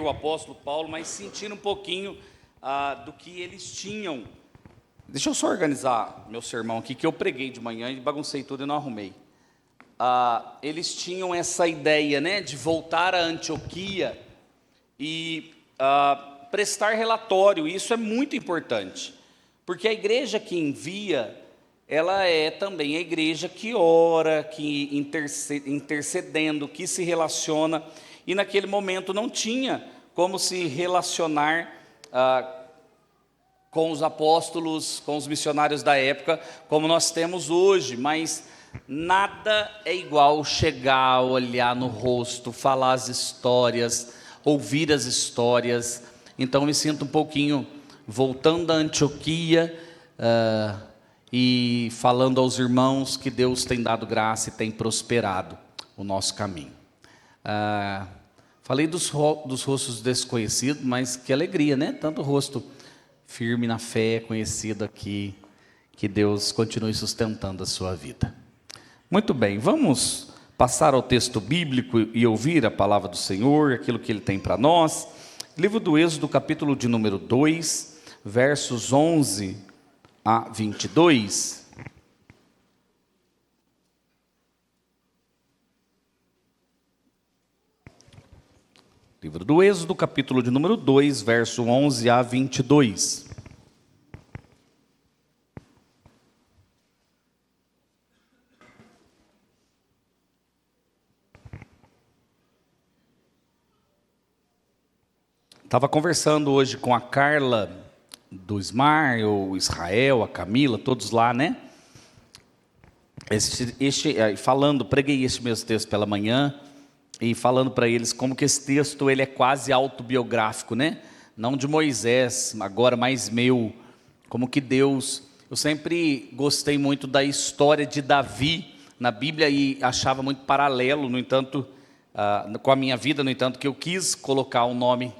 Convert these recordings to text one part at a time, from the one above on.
o apóstolo Paulo, mas sentindo um pouquinho do que eles tinham. Deixa eu só organizar meu sermão aqui, que eu preguei de manhã e baguncei tudo e não arrumei. Eles tinham essa ideia, né, de voltar a Antioquia e prestar relatório. Isso é muito importante, porque a igreja que envia, ela é também a igreja que ora, que intercedendo, que se relaciona, e naquele momento não tinha como se relacionar com os apóstolos, com os missionários da época, como nós temos hoje, mas nada é igual chegar, olhar no rosto, falar as histórias, ouvir as histórias. Então me sinto um pouquinho voltando da Antioquia, e falando aos irmãos que Deus tem dado graça e tem prosperado o nosso caminho. Falei dos rostos desconhecidos, mas que alegria, né? Tanto rosto firme na fé, conhecido aqui, que Deus continue sustentando a sua vida. Muito bem, vamos passar ao texto bíblico e ouvir a palavra do Senhor, aquilo que Ele tem para nós. Livro do Êxodo, capítulo de número 2, versos 11 a 22. Livro do Êxodo, capítulo de número 2, verso 11 a 22. Estava conversando hoje com a Carla do SMAR, o Israel, a Camila, todos lá, né? Preguei este mesmo texto pela manhã, e falando para eles como que esse texto ele é quase autobiográfico, né? Não de Moisés, agora mais meu, como que Deus... Eu sempre gostei muito da história de Davi na Bíblia e achava muito paralelo, no entanto, com a minha vida, no entanto, que eu quis colocar o nome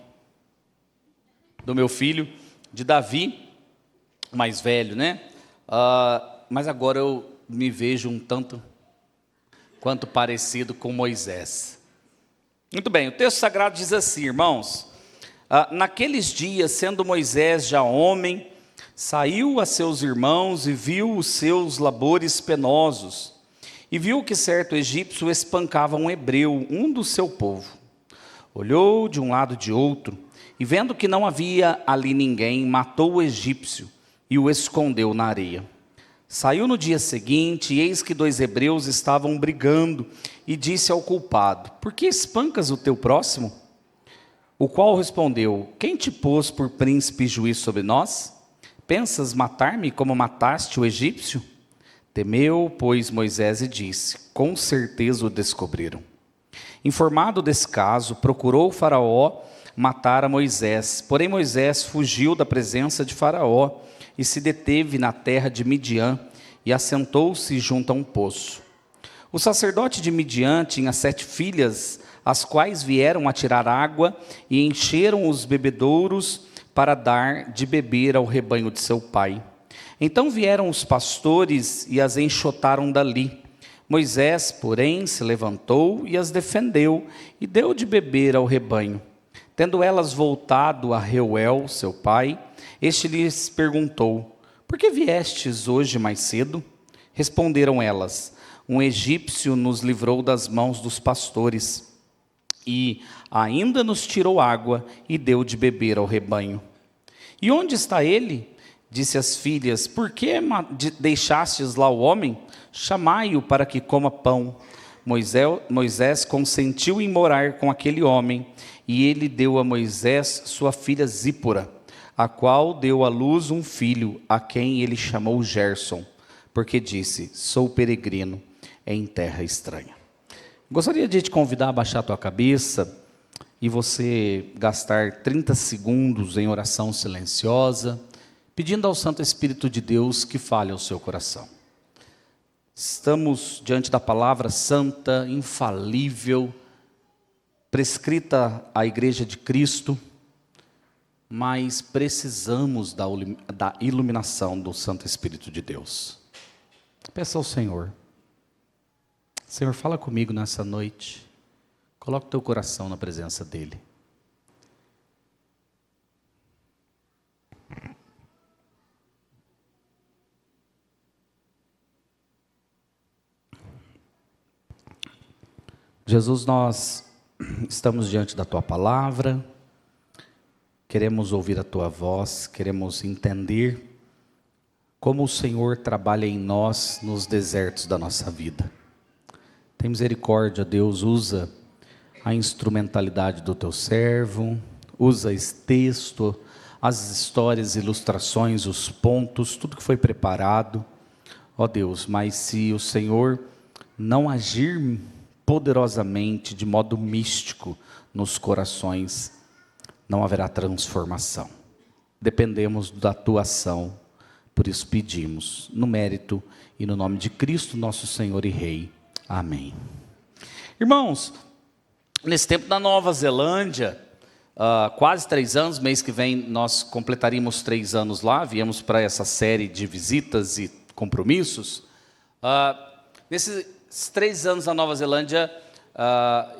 do meu filho de Davi, mais velho, né? Mas agora eu me vejo um tanto quanto parecido com Moisés. Muito bem, o texto sagrado diz assim, irmãos: naqueles dias, sendo Moisés já homem, saiu a seus irmãos e viu os seus labores penosos, e viu que certo egípcio espancava um hebreu, um do seu povo. Olhou de um lado e de outro, e vendo que não havia ali ninguém, matou o egípcio e o escondeu na areia. Saiu no dia seguinte, e eis que 2 hebreus estavam brigando, e disse ao culpado: por que espancas o teu próximo? O qual respondeu: quem te pôs por príncipe e juiz sobre nós? Pensas matar-me como mataste o egípcio? Temeu, pois, Moisés e disse: com certeza o descobriram. Informado desse caso, procurou o Faraó matar a Moisés. Porém Moisés fugiu da presença de Faraó e se deteve na terra de Midian e assentou-se junto a um poço. O sacerdote de Midian tinha 7 filhas, as quais vieram a tirar água e encheram os bebedouros para dar de beber ao rebanho de seu pai. Então vieram os pastores e as enxotaram dali. Moisés, porém, se levantou e as defendeu e deu de beber ao rebanho. Tendo elas voltado a Reuel, seu pai, este lhes perguntou: por que viestes hoje mais cedo? Responderam elas: um egípcio nos livrou das mãos dos pastores, e ainda nos tirou água e deu de beber ao rebanho. E onde está ele? Disse as filhas: por que deixastes lá o homem? Chamai-o para que coma pão. Moisés consentiu em morar com aquele homem, e ele deu a Moisés sua filha Zípora, a qual deu à luz um filho, a quem ele chamou Gerson, porque disse: sou peregrino em terra estranha. Gostaria de te convidar a baixar a tua cabeça e você gastar 30 segundos em oração silenciosa, pedindo ao Santo Espírito de Deus que fale ao seu coração. Estamos diante da palavra santa, infalível, prescrita à Igreja de Cristo, mas precisamos da iluminação do Santo Espírito de Deus. Peça ao Senhor: Senhor, fala comigo nessa noite. Coloca o teu coração na presença dEle. Jesus, nós estamos diante da Tua palavra, queremos ouvir a Tua voz, queremos entender como o Senhor trabalha em nós nos desertos da nossa vida. Tem misericórdia, Deus, usa a instrumentalidade do Teu servo, usa esse texto, as histórias, ilustrações, os pontos, tudo que foi preparado, ó Deus, mas se o Senhor não agir poderosamente, de modo místico, nos corações, não haverá transformação. Dependemos da Tua ação, por isso pedimos, no mérito e no nome de Cristo, nosso Senhor e Rei. Amém. Irmãos, nesse tempo da Nova Zelândia, quase 3 anos, mês que vem nós completaríamos 3 anos lá, viemos para essa série de visitas e compromissos. Nesses 3 anos na Nova Zelândia,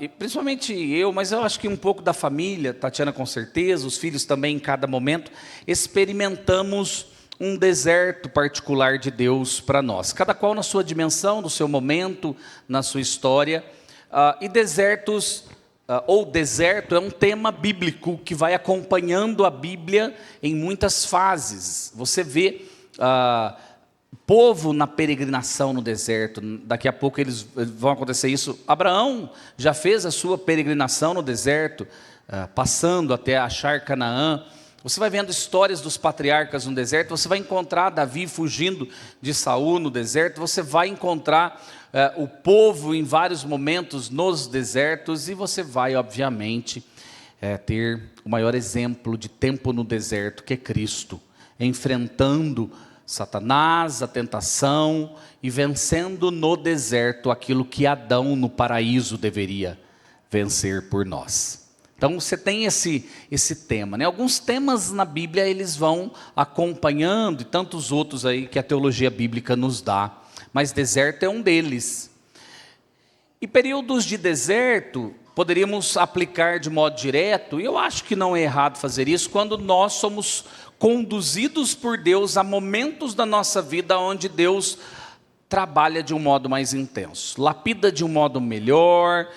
e principalmente eu, mas eu acho que um pouco da família, Tatiana com certeza, os filhos também em cada momento, experimentamos um deserto particular de Deus para nós, cada qual na sua dimensão, no seu momento, na sua história, e desertos, ou deserto é um tema bíblico que vai acompanhando a Bíblia em muitas fases. Você vê povo na peregrinação no deserto, daqui a pouco eles vão acontecer isso. Abraão já fez a sua peregrinação no deserto, passando até achar Canaã. Você vai vendo histórias dos patriarcas no deserto, você vai encontrar Davi fugindo de Saul no deserto, você vai encontrar o povo em vários momentos nos desertos, e você vai, obviamente, ter o maior exemplo de tempo no deserto, que é Cristo, enfrentando Satanás, a tentação, e vencendo no deserto aquilo que Adão no paraíso deveria vencer por nós. Então você tem esse tema, né? Alguns temas na Bíblia eles vão acompanhando, e tantos outros aí que a teologia bíblica nos dá, mas deserto é um deles. E períodos de deserto poderíamos aplicar de modo direto, e eu acho que não é errado fazer isso, quando nós somos conduzidos por Deus a momentos da nossa vida onde Deus trabalha de um modo mais intenso, lapida de um modo melhor,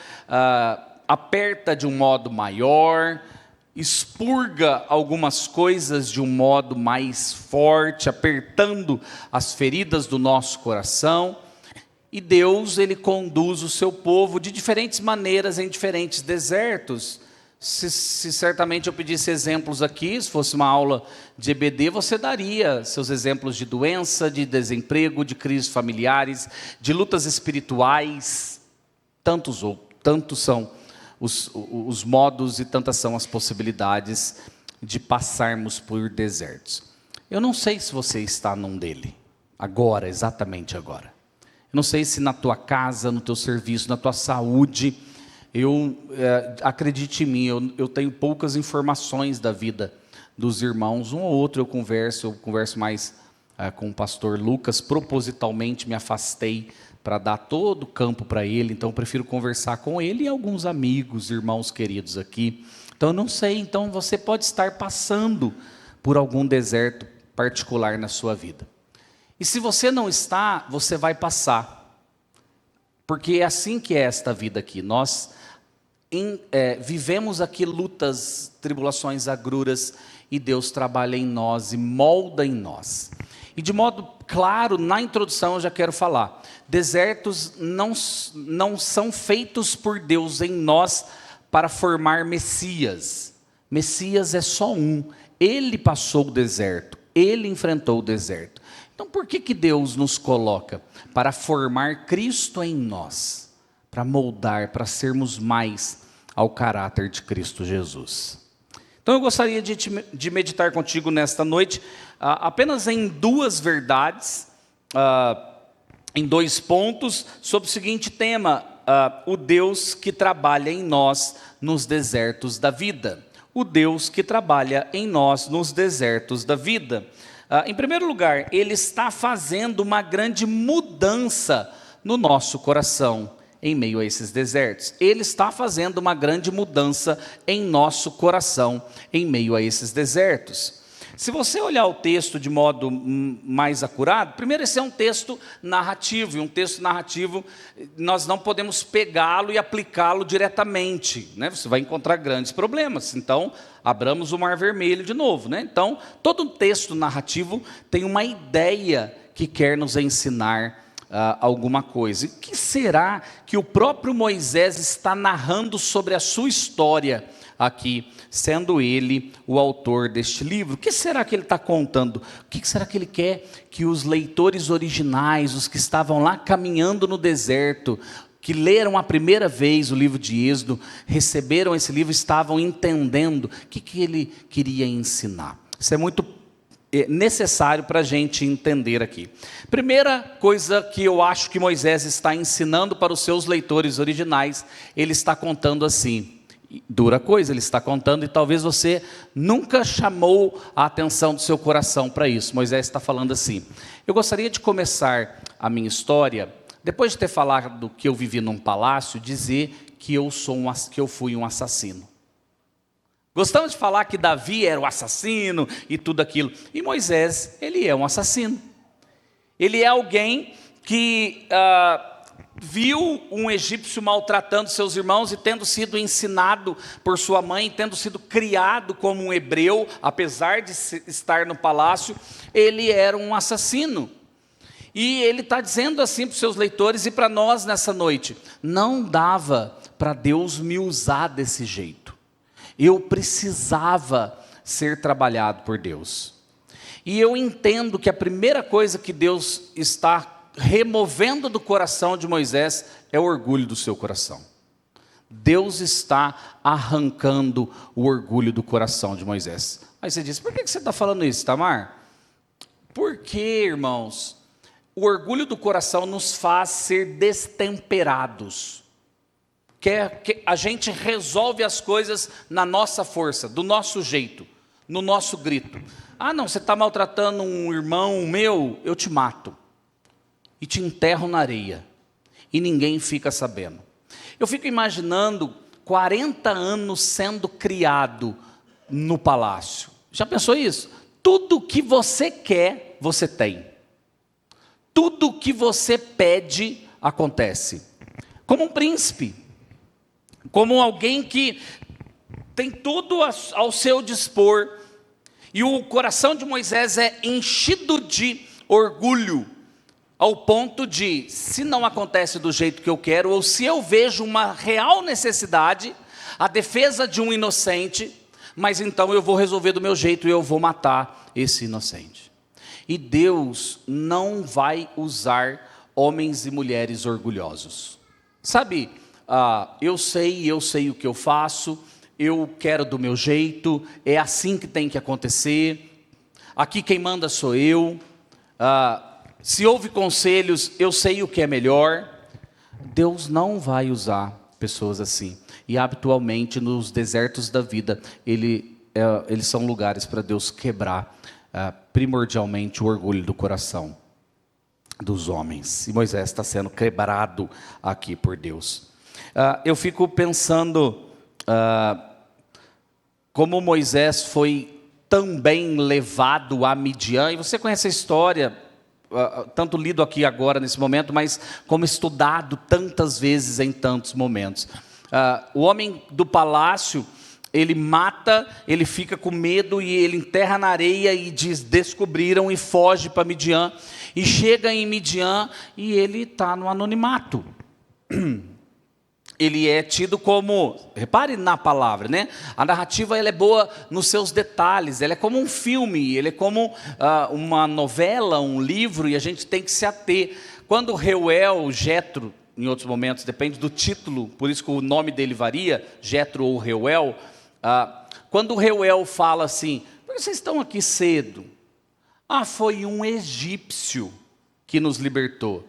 aperta de um modo maior, expurga algumas coisas de um modo mais forte, apertando as feridas do nosso coração. E Deus, Ele conduz o seu povo de diferentes maneiras em diferentes desertos. Se certamente eu pedisse exemplos aqui, se fosse uma aula de EBD, você daria seus exemplos de doença, de desemprego, de crises familiares, de lutas espirituais, tantos são os modos e tantas são as possibilidades de passarmos por desertos. Eu não sei se você está num dele, agora, exatamente agora. Eu não sei se na tua casa, no teu serviço, na tua saúde, acredite em mim, eu tenho poucas informações da vida dos irmãos, um ou outro eu converso mais com o pastor Lucas, propositalmente me afastei para dar todo o campo para ele, então eu prefiro conversar com ele e alguns amigos, irmãos queridos aqui. Então eu não sei, então você pode estar passando por algum deserto particular na sua vida. E se você não está, você vai passar, porque é assim que é esta vida aqui. Nós vivemos aqui lutas, tribulações, agruras, e Deus trabalha em nós e molda em nós. E de modo claro, na introdução eu já quero falar, desertos não são feitos por Deus em nós para formar Messias. Messias é só um, Ele passou o deserto, Ele enfrentou o deserto. Então por que Deus nos coloca? Para formar Cristo em nós, para moldar, para sermos mais ao caráter de Cristo Jesus. Então eu gostaria de meditar contigo nesta noite, apenas em 2 verdades, em 2 pontos, sobre o seguinte tema, o Deus que trabalha em nós nos desertos da vida. O Deus que trabalha em nós nos desertos da vida. Em primeiro lugar, Ele está fazendo uma grande mudança no nosso coração, em meio a esses desertos. Ele está fazendo uma grande mudança em nosso coração, em meio a esses desertos. Se você olhar o texto de modo mais acurado, primeiro esse é um texto narrativo, e um texto narrativo nós não podemos pegá-lo e aplicá-lo diretamente, né? Você vai encontrar grandes problemas. Então, abramos o Mar Vermelho de novo, né? Então, todo texto narrativo tem uma ideia que quer nos ensinar alguma coisa. E o que será que o próprio Moisés está narrando sobre a sua história aqui, sendo ele o autor deste livro? O que será que ele está contando? O que será que ele quer que os leitores originais, os que estavam lá caminhando no deserto, que leram a primeira vez o livro de Êxodo, receberam esse livro, estavam entendendo o que ele queria ensinar? Isso é muito necessário para a gente entender aqui. Primeira coisa que eu acho que Moisés está ensinando para os seus leitores originais, ele está contando assim, dura coisa ele está contando, e talvez você nunca chamou a atenção do seu coração para isso. Moisés está falando assim: eu gostaria de começar a minha história, depois de ter falado que eu vivi num palácio, dizer que eu fui um assassino. Gostamos de falar que Davi era o assassino e tudo aquilo. E Moisés, ele é um assassino. Ele é alguém que viu um egípcio maltratando seus irmãos e tendo sido ensinado por sua mãe, tendo sido criado como um hebreu, apesar de estar no palácio, ele era um assassino. E ele está dizendo assim para os seus leitores e para nós nessa noite: não dava para Deus me usar desse jeito. Eu precisava ser trabalhado por Deus. E eu entendo que a primeira coisa que Deus está removendo do coração de Moisés é o orgulho do seu coração. Deus está arrancando o orgulho do coração de Moisés. Aí você diz: por que você está falando isso, Tamar? Porque, irmãos, o orgulho do coração nos faz ser destemperados. Que a gente resolve as coisas na nossa força, do nosso jeito, no nosso grito. Ah, não, você está maltratando um irmão meu, eu te mato. E te enterro na areia. E ninguém fica sabendo. Eu fico imaginando 40 anos sendo criado no palácio. Já pensou isso? Tudo que você quer, você tem. Tudo que você pede, acontece. Como um príncipe. Como alguém que tem tudo ao seu dispor. E o coração de Moisés é enchido de orgulho, ao ponto de, se não acontece do jeito que eu quero, ou se eu vejo uma real necessidade, a defesa de um inocente, mas então eu vou resolver do meu jeito e eu vou matar esse inocente. E Deus não vai usar homens e mulheres orgulhosos. Sabe, eu sei o que eu faço, eu quero do meu jeito, é assim que tem que acontecer, aqui quem manda sou eu, se houve conselhos, eu sei o que é melhor. Deus não vai usar pessoas assim, e habitualmente nos desertos da vida, eles são lugares para Deus quebrar primordialmente o orgulho do coração dos homens, e Moisés está sendo quebrado aqui por Deus. Eu fico pensando como Moisés foi também levado a Midian, e você conhece a história, tanto lido aqui agora nesse momento, mas como estudado tantas vezes em tantos momentos. O homem do palácio, ele mata, ele fica com medo e ele enterra na areia e diz: descobriram, e foge para Midian, e chega em Midian e ele está no anonimato. Ele é tido como, repare na palavra, né? A narrativa ela é boa nos seus detalhes, ela é como um filme, ele é como uma novela, um livro, e a gente tem que se ater. Quando Reuel, Jetro, em outros momentos, depende do título, por isso que o nome dele varia, Jetro ou Reuel, quando Reuel fala assim: por que vocês estão aqui cedo? Foi um egípcio que nos libertou.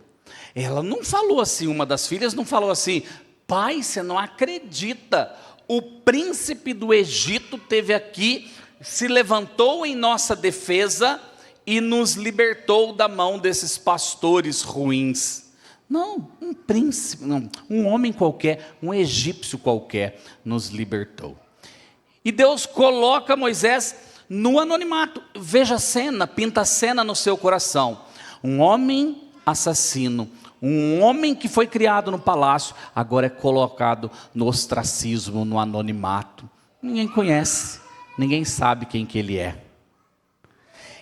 Ela não falou assim, uma das filhas não falou assim: pai, você não acredita, o príncipe do Egito esteve aqui, se levantou em nossa defesa e nos libertou da mão desses pastores ruins. Não, um príncipe, não, um homem qualquer, um egípcio qualquer nos libertou. E Deus coloca Moisés no anonimato. Veja a cena, pinta a cena no seu coração. Um homem assassino, um homem que foi criado no palácio, agora é colocado no ostracismo, no anonimato. Ninguém conhece, ninguém sabe quem que ele é.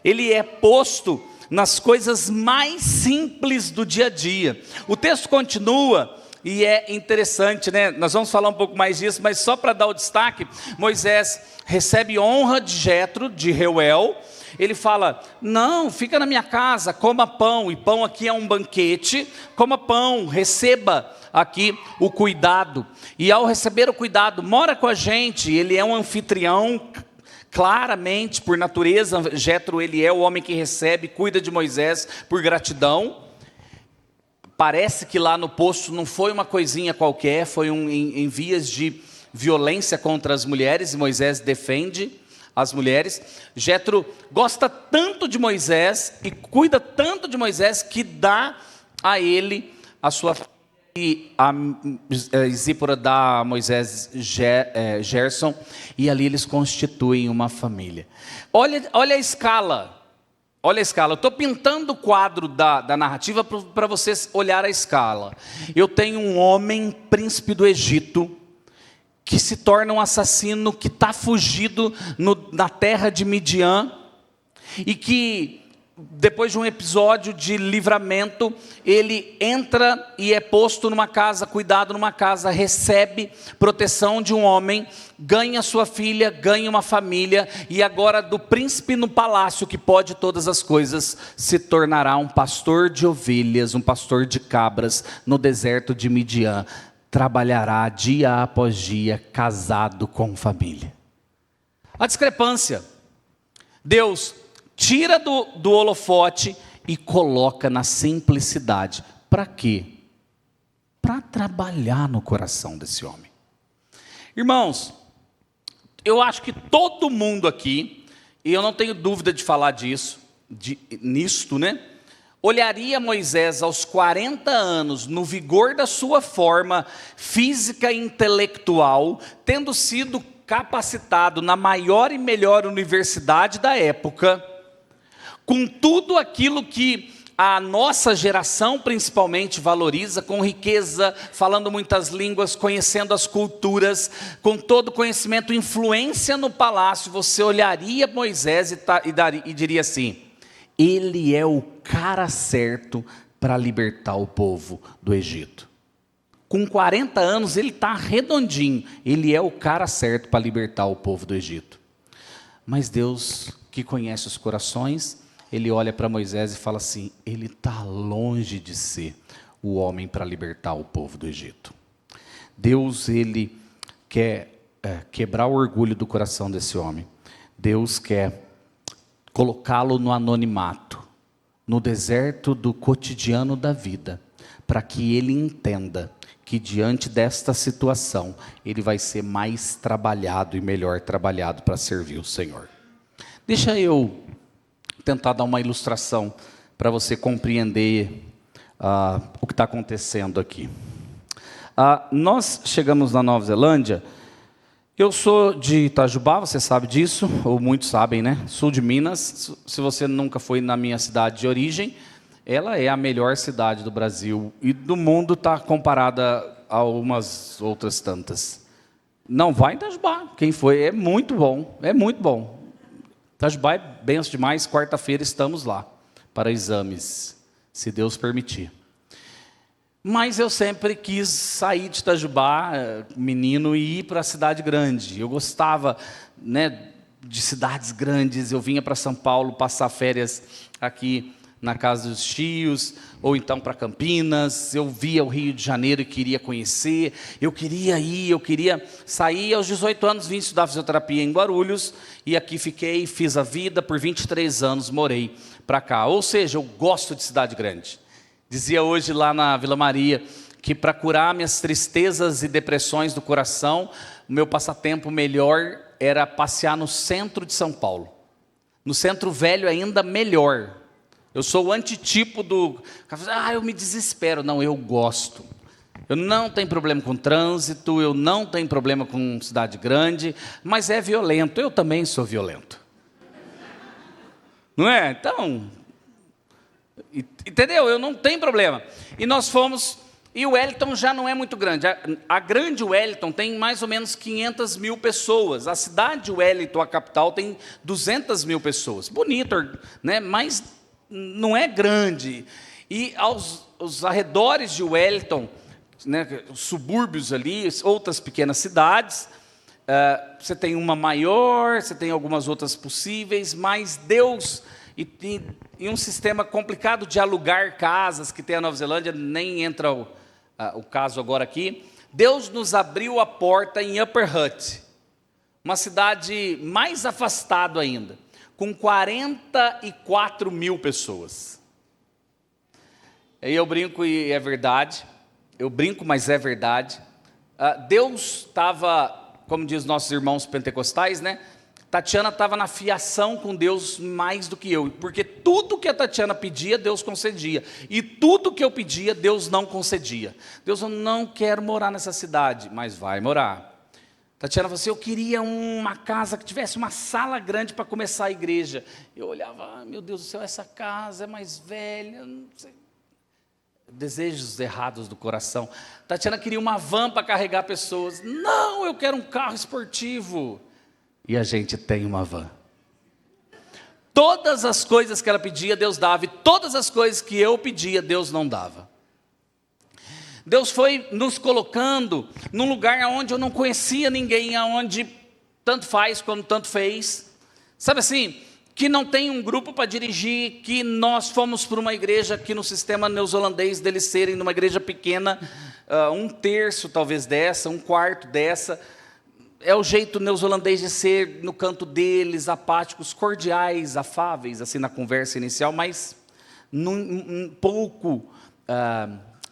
Ele é posto nas coisas mais simples do dia a dia. O texto continua e é interessante, né? Nós vamos falar um pouco mais disso, mas só para dar o destaque, Moisés recebe honra de Jetro, de Reuel. Ele fala: não, fica na minha casa, coma pão, e pão aqui é um banquete, coma pão, receba aqui o cuidado. E ao receber o cuidado, mora com a gente, ele é um anfitrião. Claramente, por natureza, Jetro, ele é o homem que recebe, cuida de Moisés por gratidão. Parece que lá no poço não foi uma coisinha qualquer, foi em vias de violência contra as mulheres, e Moisés defende as mulheres. Jetro gosta tanto de Moisés e cuida tanto de Moisés que dá a ele a sua filha, e a Zípora dá a Moisés Gerson, e ali eles constituem uma família. Olha a escala, olha a escala. Eu estou pintando o quadro da narrativa para vocês olhar a escala. Eu tenho um homem, príncipe do Egito, que se torna um assassino, que está fugido na terra de Midian, e que depois de um episódio de livramento, ele entra e é posto numa casa, cuidado numa casa, recebe proteção de um homem, ganha sua filha, ganha uma família, e agora do príncipe no palácio, que pode todas as coisas, se tornará um pastor de ovelhas, um pastor de cabras, no deserto de Midian. Trabalhará dia após dia, casado com família. A discrepância. Deus tira do holofote e coloca na simplicidade. Para quê? Para trabalhar no coração desse homem. Irmãos, eu acho que todo mundo aqui, e eu não tenho dúvida de falar nisto, né? Olharia Moisés aos 40 anos, no vigor da sua forma física e intelectual, tendo sido capacitado na maior e melhor universidade da época, com tudo aquilo que a nossa geração principalmente valoriza, com riqueza, falando muitas línguas, conhecendo as culturas, com todo conhecimento, influência no palácio, você olharia Moisés e diria assim: ele é o cara certo para libertar o povo do Egito. Com 40 anos ele está redondinho, ele é o cara certo para libertar o povo do Egito. Mas Deus, que conhece os corações, ele olha para Moisés e fala assim: ele está longe de ser o homem para libertar o povo do Egito. Deus, ele quer quebrar o orgulho do coração desse homem. Deus quer colocá-lo no anonimato, no deserto do cotidiano da vida, para que ele entenda que diante desta situação, ele vai ser mais trabalhado e melhor trabalhado para servir o Senhor. Deixa eu tentar dar uma ilustração para você compreender o que está acontecendo aqui. Nós chegamos na Nova Zelândia. Eu sou de Itajubá, você sabe disso, ou muitos sabem, né? Sul de Minas. Se você nunca foi na minha cidade de origem, ela é a melhor cidade do Brasil e do mundo, está comparada a umas outras tantas. Não vai em Itajubá, quem foi, é muito bom, é muito bom. Itajubá é benção demais, quarta-feira estamos lá, para exames, se Deus permitir. Mas eu sempre quis sair de Itajubá, menino, e ir para a cidade grande. Eu gostava, né, de cidades grandes, eu vinha para São Paulo passar férias aqui na casa dos tios, ou então para Campinas. Eu via o Rio de Janeiro e queria conhecer, eu queria ir, eu queria sair. Aos 18 anos vim estudar fisioterapia em Guarulhos, e aqui fiquei, fiz a vida, por 23 anos morei para cá. Ou seja, eu gosto de cidade grande. Dizia hoje lá na Vila Maria, que para curar minhas tristezas e depressões do coração, o meu passatempo melhor era passear no centro de São Paulo. No centro velho ainda melhor. Eu sou o antitipo do... eu me desespero. Não, eu gosto. Eu não tenho problema com trânsito, eu não tenho problema com cidade grande, mas é violento. Eu também sou violento. Não é? Então, entendeu? Eu não tenho problema. E nós fomos, e o Wellington já não é muito grande. A grande Wellington tem mais ou menos 500 mil pessoas. A cidade de Wellington, a capital, tem 200 mil pessoas. Bonito, né? Mas não é grande. E aos arredores de Wellington, né, os subúrbios ali, outras pequenas cidades, você tem uma maior, você tem algumas outras possíveis, mas Deus, e um sistema complicado de alugar casas que tem a Nova Zelândia, nem entra o caso agora aqui, Deus nos abriu a porta em Upper Hutt, uma cidade mais afastada ainda, com 44 mil pessoas. Aí eu brinco e é verdade, eu brinco, mas é verdade. Deus estava, como diz nossos irmãos pentecostais, né? Tatiana estava na fiação com Deus mais do que eu, porque tudo que a Tatiana pedia, Deus concedia, e tudo que eu pedia, Deus não concedia. Deus, eu não quero morar nessa cidade, mas vai morar. Tatiana falou assim, eu queria uma casa que tivesse uma sala grande para começar a igreja. Eu olhava, meu Deus do céu, essa casa é mais velha, não sei. Desejos errados do coração. Tatiana queria uma van para carregar pessoas. Não, eu quero um carro esportivo. E a gente tem uma van. Todas as coisas que ela pedia, Deus dava. E todas as coisas que eu pedia, Deus não dava. Deus foi nos colocando num lugar onde eu não conhecia ninguém, onde tanto faz como tanto fez. Sabe assim, que não tem um grupo para dirigir, que nós fomos para uma igreja que no sistema neozelandês deles serem numa igreja pequena, um terço talvez dessa, um quarto dessa. É o jeito neozelandês de ser no canto deles, apáticos, cordiais, afáveis, assim na conversa inicial, mas um pouco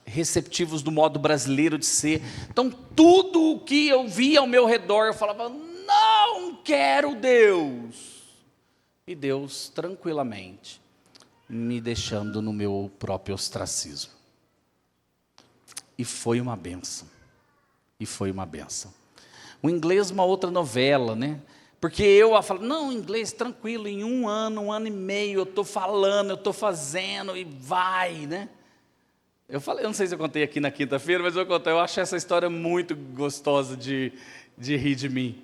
receptivos do modo brasileiro de ser. Então, tudo o que eu via ao meu redor, eu falava, não quero Deus. E Deus, tranquilamente, me deixando no meu próprio ostracismo. E foi uma bênção. E foi uma bênção. O inglês, uma outra novela, né? Porque eu falo, não, inglês, tranquilo, em um ano e meio, eu estou falando, eu estou fazendo, e vai, né? Eu falei, eu não sei se eu contei aqui na quinta-feira, mas eu contei, eu acho essa história muito gostosa de rir de mim.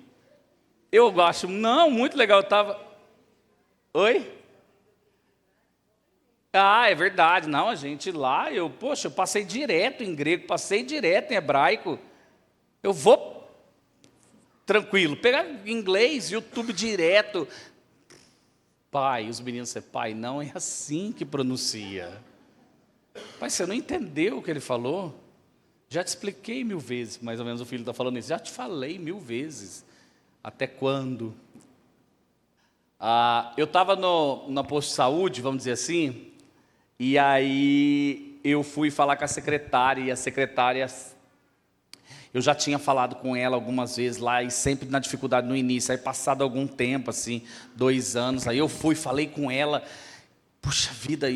Eu acho, não, muito legal, eu estava... Oi? Ah, é verdade, não, a gente lá, eu passei direto em grego, passei direto em hebraico, eu vou... Tranquilo, pegar inglês, YouTube direto. Pai, os meninos dizem, pai, não é assim que pronuncia. Pai, você não entendeu o que ele falou? Já te expliquei 1000 vezes, mais ou menos o filho está falando isso. Já te falei 1000 vezes. Até quando? Eu estava no posto de saúde, vamos dizer assim, e aí eu fui falar com a secretária, e a secretária... Eu já tinha falado com ela algumas vezes lá, e sempre na dificuldade no início, aí passado algum tempo, assim, 2 anos, aí eu falei com ela, puxa vida,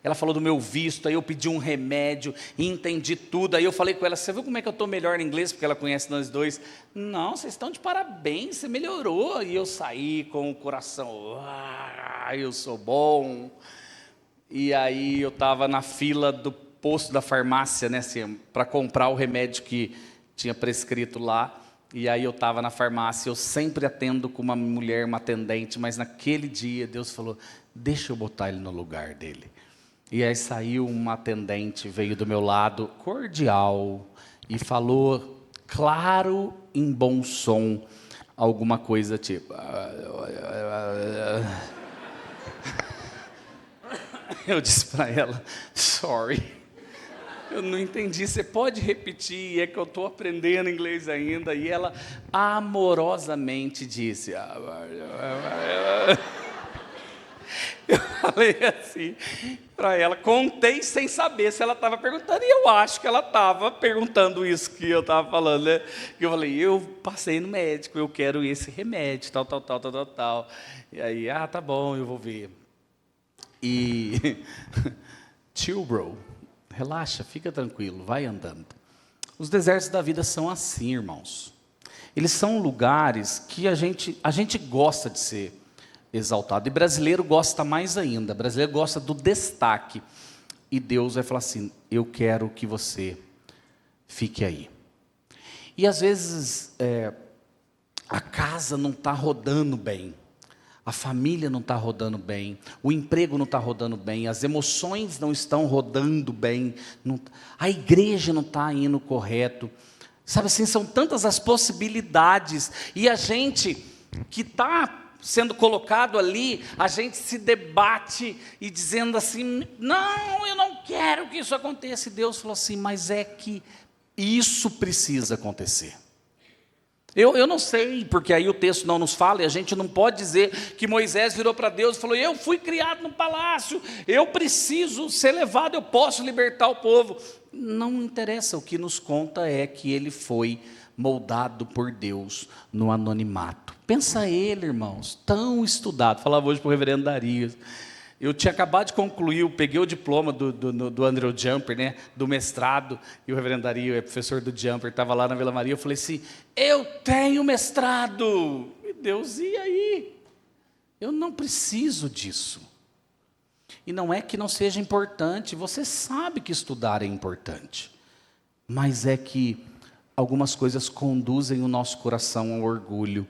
ela falou do meu visto, aí eu pedi um remédio, e entendi tudo, aí eu falei com ela, você viu como é que eu estou melhor em inglês, porque ela conhece nós dois? Não, vocês estão de parabéns, você melhorou, e eu saí com o coração, eu sou bom, e aí eu estava na fila do posto da farmácia, né, assim, para comprar o remédio que tinha prescrito lá, e aí eu estava na farmácia, eu sempre atendo com uma mulher, uma atendente, mas naquele dia Deus falou, deixa eu botar ele no lugar dele. E aí saiu uma atendente, veio do meu lado, cordial, e falou, claro, em bom som, alguma coisa tipo... Eu disse para ela, sorry. Eu não entendi, você pode repetir? É que eu estou aprendendo inglês ainda. E ela amorosamente disse... Eu falei assim para ela, contei sem saber se ela estava perguntando. E eu acho que ela estava perguntando isso que eu estava falando, né? Que eu falei, eu passei no médico, eu quero esse remédio, tal. E aí, tá bom, eu vou ver. E... chill, bro. Relaxa, fica tranquilo, vai andando. Os desertos da vida são assim, irmãos. Eles são lugares que a gente gosta de ser. exaltado. E brasileiro gosta mais ainda, brasileiro gosta do destaque. E Deus vai falar assim: eu quero que você fique aí. E às vezes a casa não está rodando bem, a família não está rodando bem, o emprego não está rodando bem, as emoções não estão rodando bem, a igreja não está indo correto. Sabe assim, são tantas as possibilidades, e a gente que está sendo colocado ali, a gente se debate e dizendo assim: não, eu não quero que isso aconteça. E Deus falou assim: mas é que isso precisa acontecer. Eu não sei, porque aí o texto não nos fala, e a gente não pode dizer que Moisés virou para Deus e falou: eu fui criado no palácio, eu preciso ser levado, eu posso libertar o povo. Não interessa, o que nos conta é que ele foi moldado por Deus no anonimato. Pensa ele, irmãos, tão estudado. Falava hoje para o reverendo Darius. Eu tinha acabado de concluir, eu peguei o diploma do Andrew Jumper, né, do mestrado, e o reverendo Dario é professor do Jumper, estava lá na Vila Maria. Eu falei assim: eu tenho mestrado. E Deus, e aí? Eu não preciso disso. E não é que não seja importante, você sabe que estudar é importante, mas é que algumas coisas conduzem o nosso coração ao orgulho,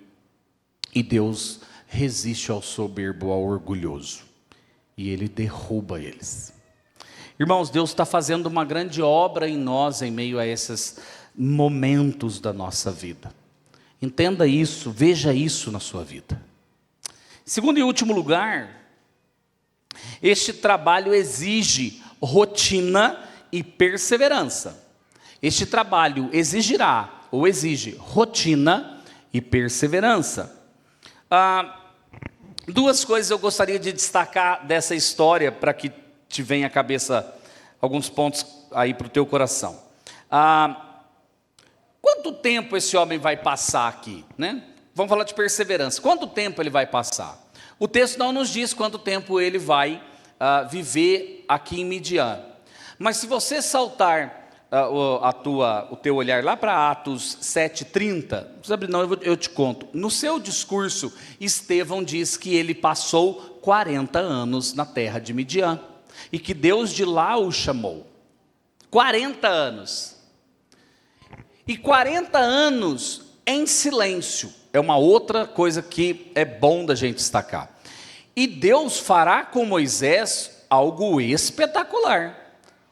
e Deus resiste ao soberbo, ao orgulhoso, e Ele derruba eles. Irmãos, Deus está fazendo uma grande obra em nós, em meio a esses momentos da nossa vida. Entenda isso, veja isso na sua vida. Segundo e último lugar, este trabalho exige rotina e perseverança. Este trabalho exigirá, ou exige, rotina e perseverança. Duas coisas eu gostaria de destacar dessa história, para que te venha à cabeça alguns pontos aí para o teu coração. Quanto tempo esse homem vai passar aqui, né? Vamos falar de perseverança. Quanto tempo ele vai passar? O texto não nos diz quanto tempo ele vai viver aqui em Midian. Mas se você saltar o teu olhar lá para Atos 7:30, não precisa abrir não, eu te conto. No seu discurso, Estevão diz que ele passou 40 anos na terra de Midian, e que Deus de lá o chamou. 40 anos. E 40 anos em silêncio, é uma outra coisa que é bom da gente destacar. E Deus fará com Moisés algo espetacular.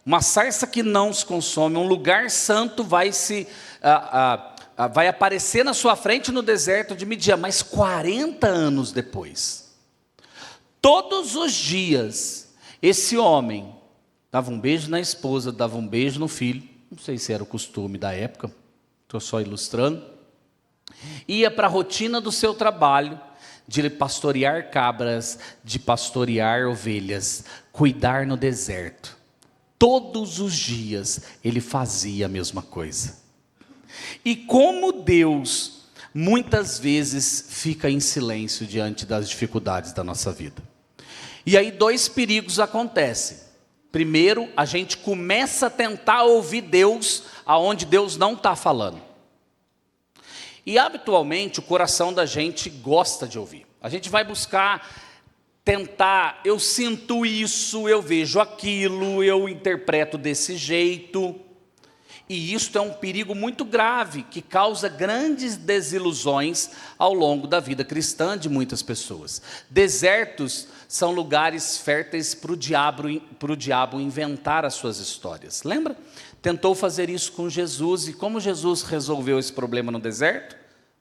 Uma sarça que não se consome, um lugar santo vai aparecer na sua frente no deserto de Midian, mas 40 anos depois, todos os dias, esse homem dava um beijo na esposa, dava um beijo no filho, não sei se era o costume da época, estou só ilustrando, ia para a rotina do seu trabalho, de pastorear cabras, de pastorear ovelhas, cuidar no deserto. Todos os dias ele fazia a mesma coisa. E como Deus muitas vezes fica em silêncio diante das dificuldades da nossa vida. E aí dois perigos acontecem. Primeiro, a gente começa a tentar ouvir Deus aonde Deus não está falando. E habitualmente o coração da gente gosta de ouvir. A gente vai buscar tentar, eu sinto isso, eu vejo aquilo, eu interpreto desse jeito. E isto é um perigo muito grave, que causa grandes desilusões ao longo da vida cristã de muitas pessoas. Desertos são lugares férteis para o diabo inventar as suas histórias. Lembra? Tentou fazer isso com Jesus, e como Jesus resolveu esse problema no deserto?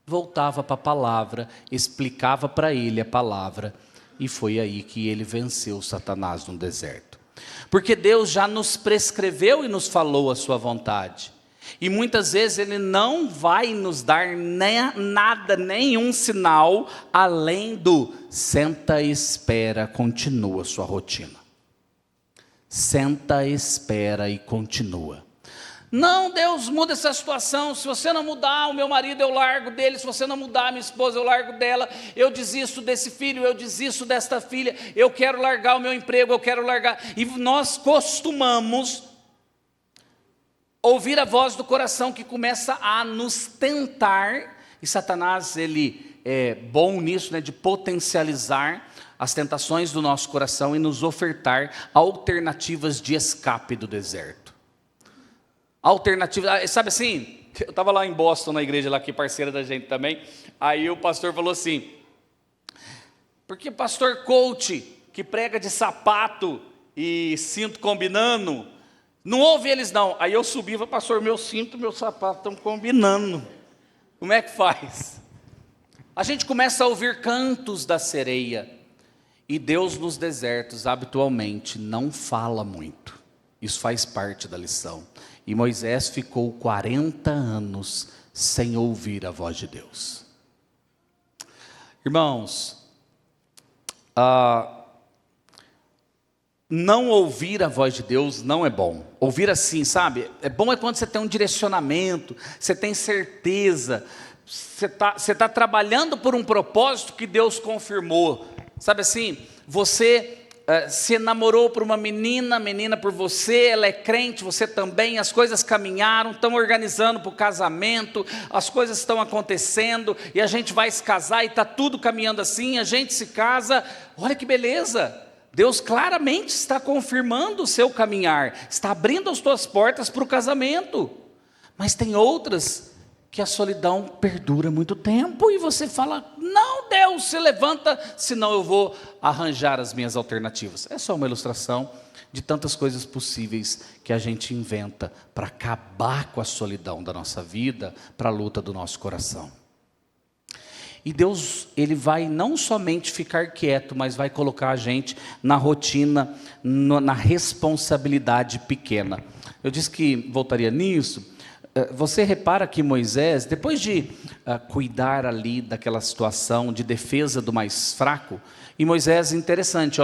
Voltava para a palavra, explicava para ele a palavra, e foi aí que ele venceu Satanás no deserto. Porque Deus já nos prescreveu e nos falou a sua vontade. E muitas vezes Ele não vai nos dar nada, nenhum sinal, além do senta e espera, continua a sua rotina. Senta, espera e continua. Não, Deus, muda essa situação. Se você não mudar o meu marido, eu largo dele. Se você não mudar a minha esposa, eu largo dela. Eu desisto desse filho, eu desisto desta filha. Eu quero largar o meu emprego, eu quero largar. E nós costumamos ouvir a voz do coração que começa a nos tentar. E Satanás, ele bom nisso, né, de potencializar as tentações do nosso coração e nos ofertar alternativas de escape do deserto. Alternativas, sabe assim, eu estava lá em Boston, na igreja lá, que parceira da gente também, aí o pastor falou assim, porque pastor coach, que prega de sapato e cinto combinando, não ouve eles não. Aí eu subi e falei, pastor, meu cinto e meu sapato estão combinando. Como é que faz? A gente começa a ouvir cantos da sereia. E Deus nos desertos, habitualmente, não fala muito. Isso faz parte da lição. E Moisés ficou 40 anos sem ouvir a voz de Deus. Irmãos, não ouvir a voz de Deus não é bom. Ouvir assim, sabe? É bom quando você tem um direcionamento, você tem certeza, você tá trabalhando por um propósito que Deus confirmou. Sabe assim, você se namorou por uma menina, a menina por você, ela é crente, você também, as coisas caminharam, estão organizando para o casamento, as coisas estão acontecendo, e a gente vai se casar e está tudo caminhando assim, a gente se casa, olha que beleza! Deus claramente está confirmando o seu caminhar, está abrindo as tuas portas para o casamento. Mas tem outras que a solidão perdura muito tempo e você fala, não Deus, se levanta, senão eu vou arranjar as minhas alternativas. É só uma ilustração de tantas coisas possíveis que a gente inventa para acabar com a solidão da nossa vida, para a luta do nosso coração. E Deus, Ele vai não somente ficar quieto, mas vai colocar a gente na rotina, na responsabilidade pequena. Eu disse que voltaria nisso. Você repara que Moisés, depois de cuidar ali daquela situação de defesa do mais fraco, e Moisés, interessante,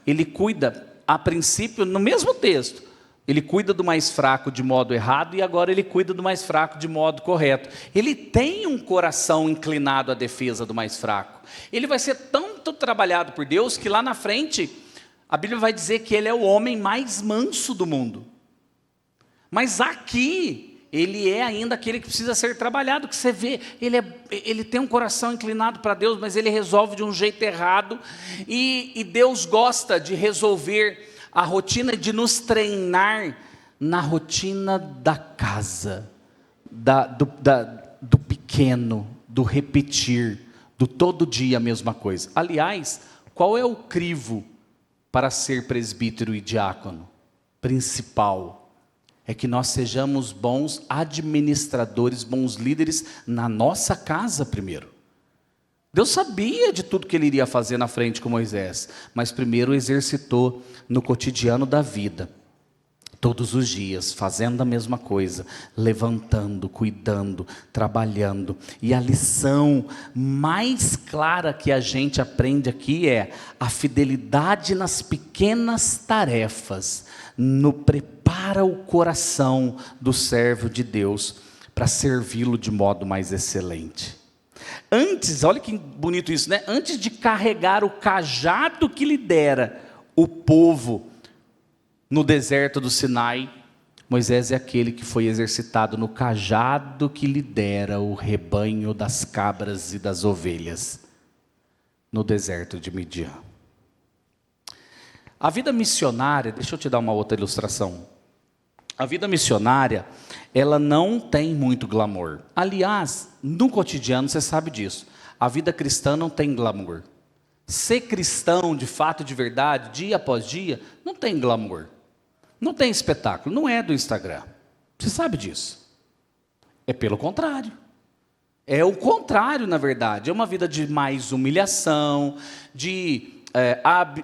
ele cuida, a princípio, no mesmo texto, ele cuida do mais fraco de modo errado e agora ele cuida do mais fraco de modo correto. Ele tem um coração inclinado à defesa do mais fraco. Ele vai ser tanto trabalhado por Deus que lá na frente a Bíblia vai dizer que ele é o homem mais manso do mundo. Mas aqui ele é ainda aquele que precisa ser trabalhado, que você vê, ele tem um coração inclinado para Deus, mas ele resolve de um jeito errado, e Deus gosta de resolver a rotina, de nos treinar na rotina da casa, do pequeno, do repetir, do todo dia a mesma coisa. Aliás, qual é o crivo para ser presbítero e diácono? Principal é que nós sejamos bons administradores, bons líderes na nossa casa primeiro. Deus sabia de tudo que ele iria fazer na frente com Moisés, mas primeiro exercitou no cotidiano da vida, todos os dias, fazendo a mesma coisa, levantando, cuidando, trabalhando. E a lição mais clara que a gente aprende aqui é a fidelidade nas pequenas tarefas, prepara o coração do servo de Deus para servi-lo de modo mais excelente. Antes, olha que bonito isso, né? Antes de carregar o cajado que lidera o povo no deserto do Sinai, Moisés é aquele que foi exercitado no cajado que lidera o rebanho das cabras e das ovelhas no deserto de Midian. A vida missionária, deixa eu te dar uma outra ilustração. A vida missionária, ela não tem muito glamour. Aliás, no cotidiano você sabe disso. A vida cristã não tem glamour. Ser cristão de fato, de verdade, dia após dia, não tem glamour. Não tem espetáculo, não é do Instagram. Você sabe disso. É pelo contrário. É o contrário, na verdade. É uma vida de mais humilhação, de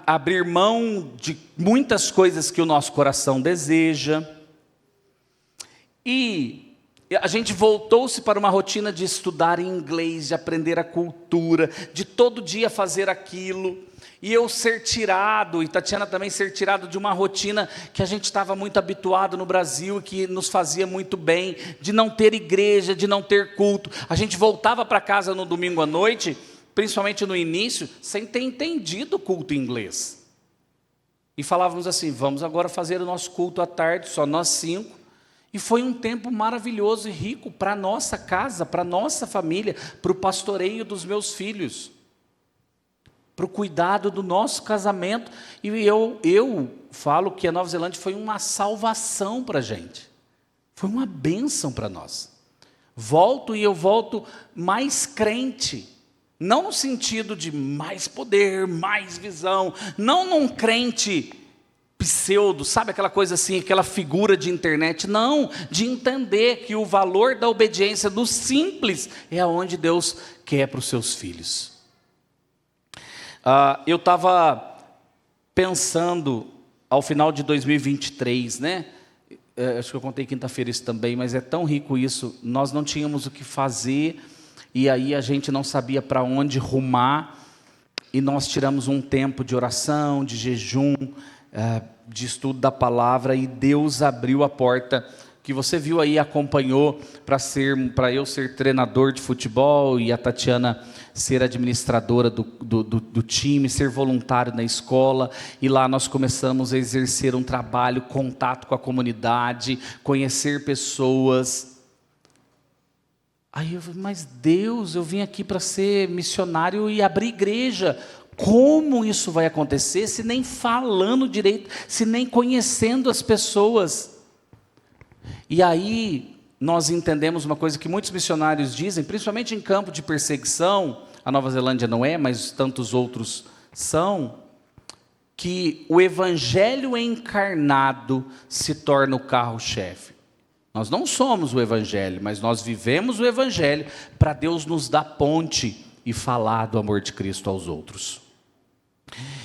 abrir mão de muitas coisas que o nosso coração deseja. E a gente voltou-se para uma rotina de estudar inglês, de aprender a cultura, de todo dia fazer aquilo. E eu ser tirado, e Tatiana também ser tirado de uma rotina que a gente estava muito habituado no Brasil, e que nos fazia muito bem, de não ter igreja, de não ter culto. A gente voltava para casa no domingo à noite, principalmente no início, sem ter entendido o culto em inglês. E falávamos assim, vamos agora fazer o nosso culto à tarde, só nós 5. E foi um tempo maravilhoso e rico para a nossa casa, para a nossa família, para o pastoreio dos meus filhos, para o cuidado do nosso casamento. E eu falo que a Nova Zelândia foi uma salvação para a gente, foi uma bênção para nós. Volto e eu volto mais crente, não no sentido de mais poder, mais visão, não num crente pseudo, sabe aquela coisa assim, aquela figura de internet, não, de entender que o valor da obediência do simples é aonde Deus quer para os seus filhos. Eu estava pensando ao final de 2023, né? Acho que eu contei quinta-feira isso também, mas é tão rico isso. Nós não tínhamos o que fazer e aí a gente não sabia para onde rumar, e nós tiramos um tempo de oração, de jejum, de estudo da palavra, e Deus abriu a porta que você viu aí, acompanhou, para eu ser treinador de futebol e a Tatiana ser administradora do time, ser voluntário na escola. E lá nós começamos a exercer um trabalho, contato com a comunidade, conhecer pessoas. Aí eu falei, mas Deus, eu vim aqui para ser missionário e abrir igreja. Como isso vai acontecer se nem falando direito, se nem conhecendo as pessoas? E aí nós entendemos uma coisa que muitos missionários dizem, principalmente em campo de perseguição, a Nova Zelândia não é, mas tantos outros são, que o evangelho encarnado se torna o carro-chefe. Nós não somos o evangelho, mas nós vivemos o evangelho para Deus nos dar ponte e falar do amor de Cristo aos outros.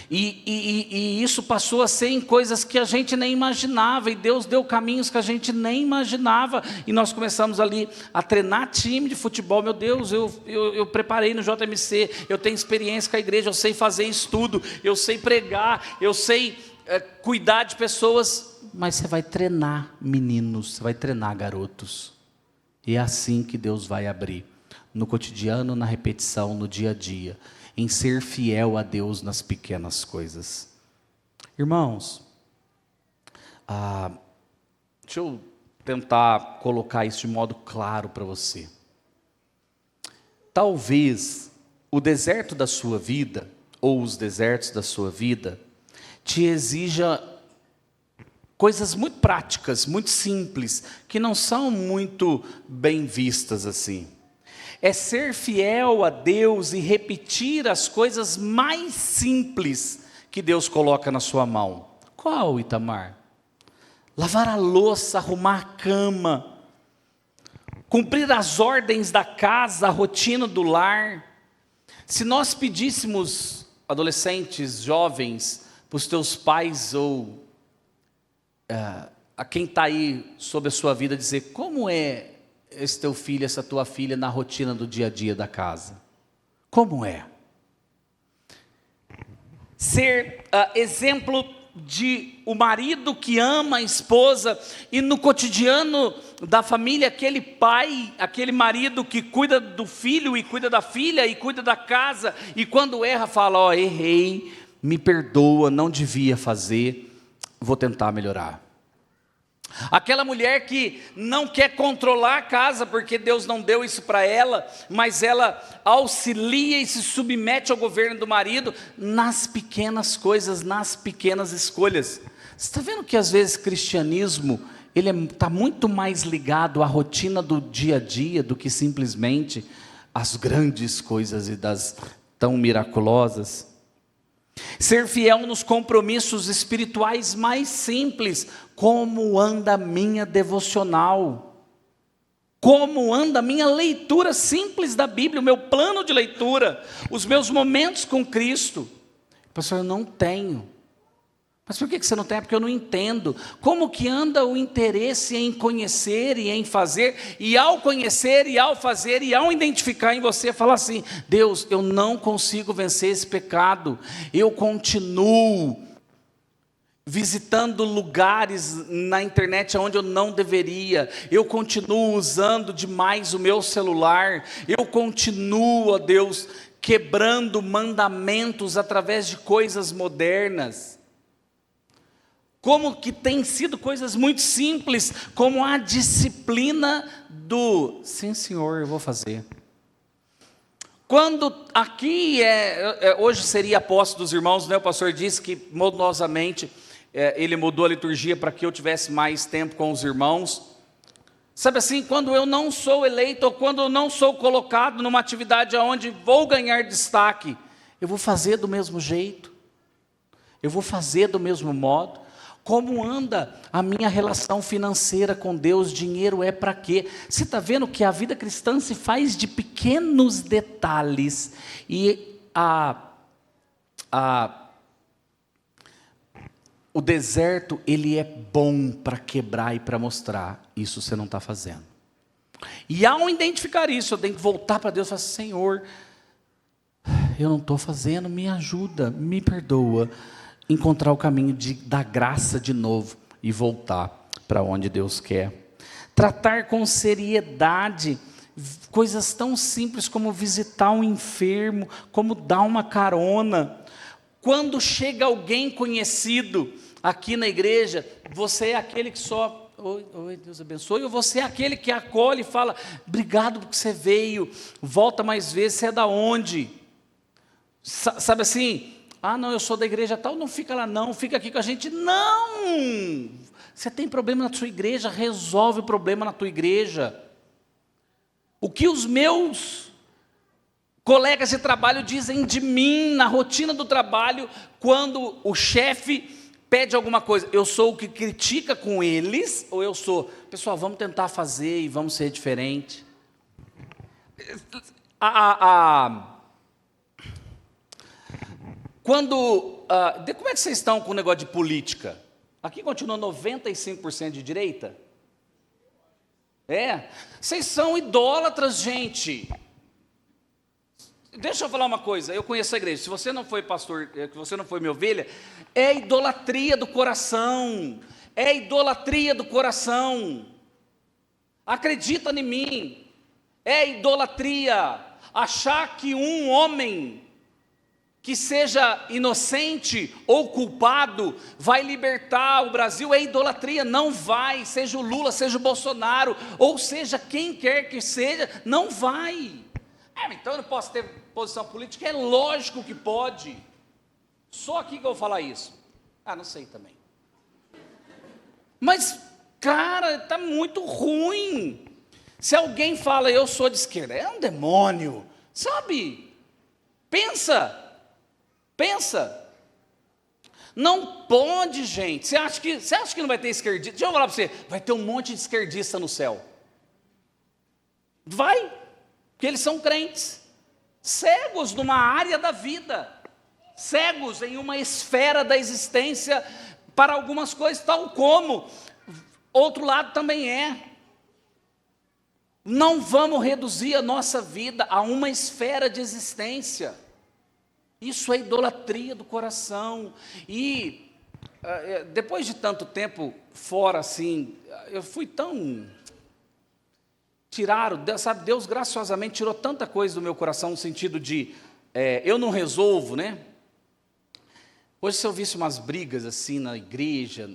E isso passou a ser em coisas que a gente nem imaginava, e Deus deu caminhos que a gente nem imaginava, e nós começamos ali a treinar time de futebol. Meu Deus, eu preparei no JMC, eu tenho experiência com a igreja, eu sei fazer estudo, eu sei pregar, eu sei cuidar de pessoas, mas você vai treinar meninos, você vai treinar garotos, e é assim que Deus vai abrir, no cotidiano, na repetição, no dia a dia, em ser fiel a Deus nas pequenas coisas. Irmãos, deixa eu tentar colocar isso de modo claro para você. Talvez o deserto da sua vida, ou os desertos da sua vida, te exija coisas muito práticas, muito simples, que não são muito bem vistas assim. É ser fiel a Deus e repetir as coisas mais simples que Deus coloca na sua mão. Qual, Itamar? Lavar a louça, arrumar a cama, cumprir as ordens da casa, a rotina do lar. Se nós pedíssemos, adolescentes, jovens, para os teus pais ou a quem está aí sobre a sua vida, dizer como é esse teu filho, essa tua filha na rotina do dia a dia da casa, como é? Ser exemplo de o marido que ama a esposa, e no cotidiano da família, aquele pai, aquele marido que cuida do filho e cuida da filha e cuida da casa, e quando erra fala, errei, me perdoa, não devia fazer, vou tentar melhorar. Aquela mulher que não quer controlar a casa, porque Deus não deu isso para ela, mas ela auxilia e se submete ao governo do marido, nas pequenas coisas, nas pequenas escolhas. Você está vendo que às vezes cristianismo, ele está muito mais ligado à rotina do dia a dia, do que simplesmente às grandes coisas e das tão miraculosas. Ser fiel nos compromissos espirituais mais simples. Como anda a minha devocional? Como anda a minha leitura simples da Bíblia, o meu plano de leitura, os meus momentos com Cristo? Pastor, eu não tenho. Mas por que você não tem? É porque eu não entendo. Como que anda o interesse em conhecer e em fazer, e ao conhecer e ao fazer e ao identificar em você, falar assim, Deus, eu não consigo vencer esse pecado, eu continuo visitando lugares na internet onde eu não deveria, eu continuo usando demais o meu celular, eu continuo, ó Deus, quebrando mandamentos através de coisas modernas. Como que tem sido coisas muito simples, como a disciplina do sim, senhor, eu vou fazer. Quando aqui hoje seria a posse dos irmãos, né? O pastor disse que modosamente ele mudou a liturgia para que eu tivesse mais tempo com os irmãos. Sabe assim, quando eu não sou eleito ou quando eu não sou colocado numa atividade onde vou ganhar destaque, eu vou fazer do mesmo jeito, eu vou fazer do mesmo modo. Como anda a minha relação financeira com Deus? Dinheiro é para quê? Você está vendo que a vida cristã se faz de pequenos detalhes e o deserto, ele é bom para quebrar e para mostrar, isso você não está fazendo. E ao identificar isso, eu tenho que voltar para Deus e falar, Senhor, eu não estou fazendo, me ajuda, me perdoa. Encontrar o caminho da graça de novo e voltar para onde Deus quer. Tratar com seriedade coisas tão simples como visitar um enfermo, como dar uma carona. Quando chega alguém conhecido aqui na igreja, você é aquele que só, oi, Deus abençoe, ou você é aquele que acolhe e fala, obrigado porque você veio, volta mais vezes, você é da onde? Sabe assim, não, eu sou da igreja tal, não fica lá não, fica aqui com a gente, não, você tem problema na sua igreja, resolve o problema na tua igreja. O que os meus colegas de trabalho dizem de mim, na rotina do trabalho, quando o chefe pede alguma coisa, eu sou o que critica com eles, ou eu sou, pessoal, vamos tentar fazer e vamos ser diferente. Como é que vocês estão com o negócio de política? Aqui continua 95% de direita? Vocês são idólatras, gente. Deixa eu falar uma coisa, eu conheço a igreja, se você não foi pastor, se você não foi minha ovelha, é idolatria do coração, é idolatria do coração. Acredita em mim, é idolatria. Achar que um homem que seja inocente ou culpado vai libertar o Brasil é idolatria, não vai, seja o Lula, seja o Bolsonaro, ou seja quem quer que seja, não vai. Então eu não posso ter posição política? É lógico que pode, só aqui que eu vou falar isso. Não sei também. Mas, cara, está muito ruim. Se alguém fala, eu sou de esquerda, é um demônio, sabe? Pensa. Não pode, gente. Você acha que não vai ter esquerdista? Deixa eu falar para você, vai ter um monte de esquerdista no céu. Vai, porque eles são crentes, cegos numa área da vida, cegos em uma esfera da existência para algumas coisas, tal como outro lado também é. Não vamos reduzir a nossa vida a uma esfera de existência. Isso é idolatria do coração. E depois de tanto tempo fora assim, eu fui tão... sabe, Deus graciosamente tirou tanta coisa do meu coração, no sentido de, eu não resolvo, né? Hoje se eu visse umas brigas assim na igreja,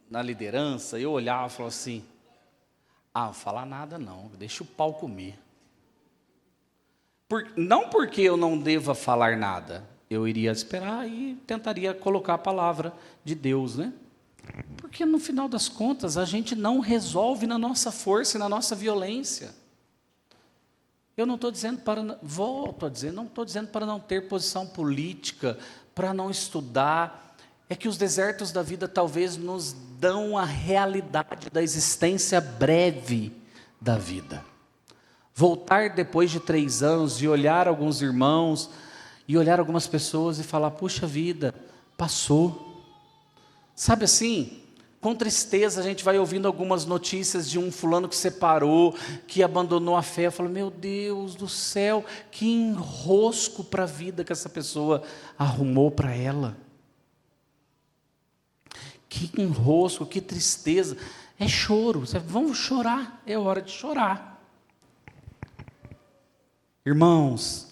na liderança, eu olhava e falava assim, não falar nada não, deixa o pau comer. Não porque eu não deva falar nada, eu iria esperar e tentaria colocar a palavra de Deus, né? Porque no final das contas, a gente não resolve na nossa força e na nossa violência. Eu não estou dizendo volto a dizer, não estou dizendo para não ter posição política, para não estudar. É que os desertos da vida talvez nos dão a realidade da existência breve da vida. Voltar depois de 3 anos e olhar alguns irmãos, e olhar algumas pessoas e falar, puxa vida, passou. Sabe assim, com tristeza a gente vai ouvindo algumas notícias de um fulano que separou, que abandonou a fé. Eu falo, meu Deus do céu, que enrosco para a vida que essa pessoa arrumou para ela. Que enrosco, que tristeza. É choro, vamos chorar, é hora de chorar. Irmãos,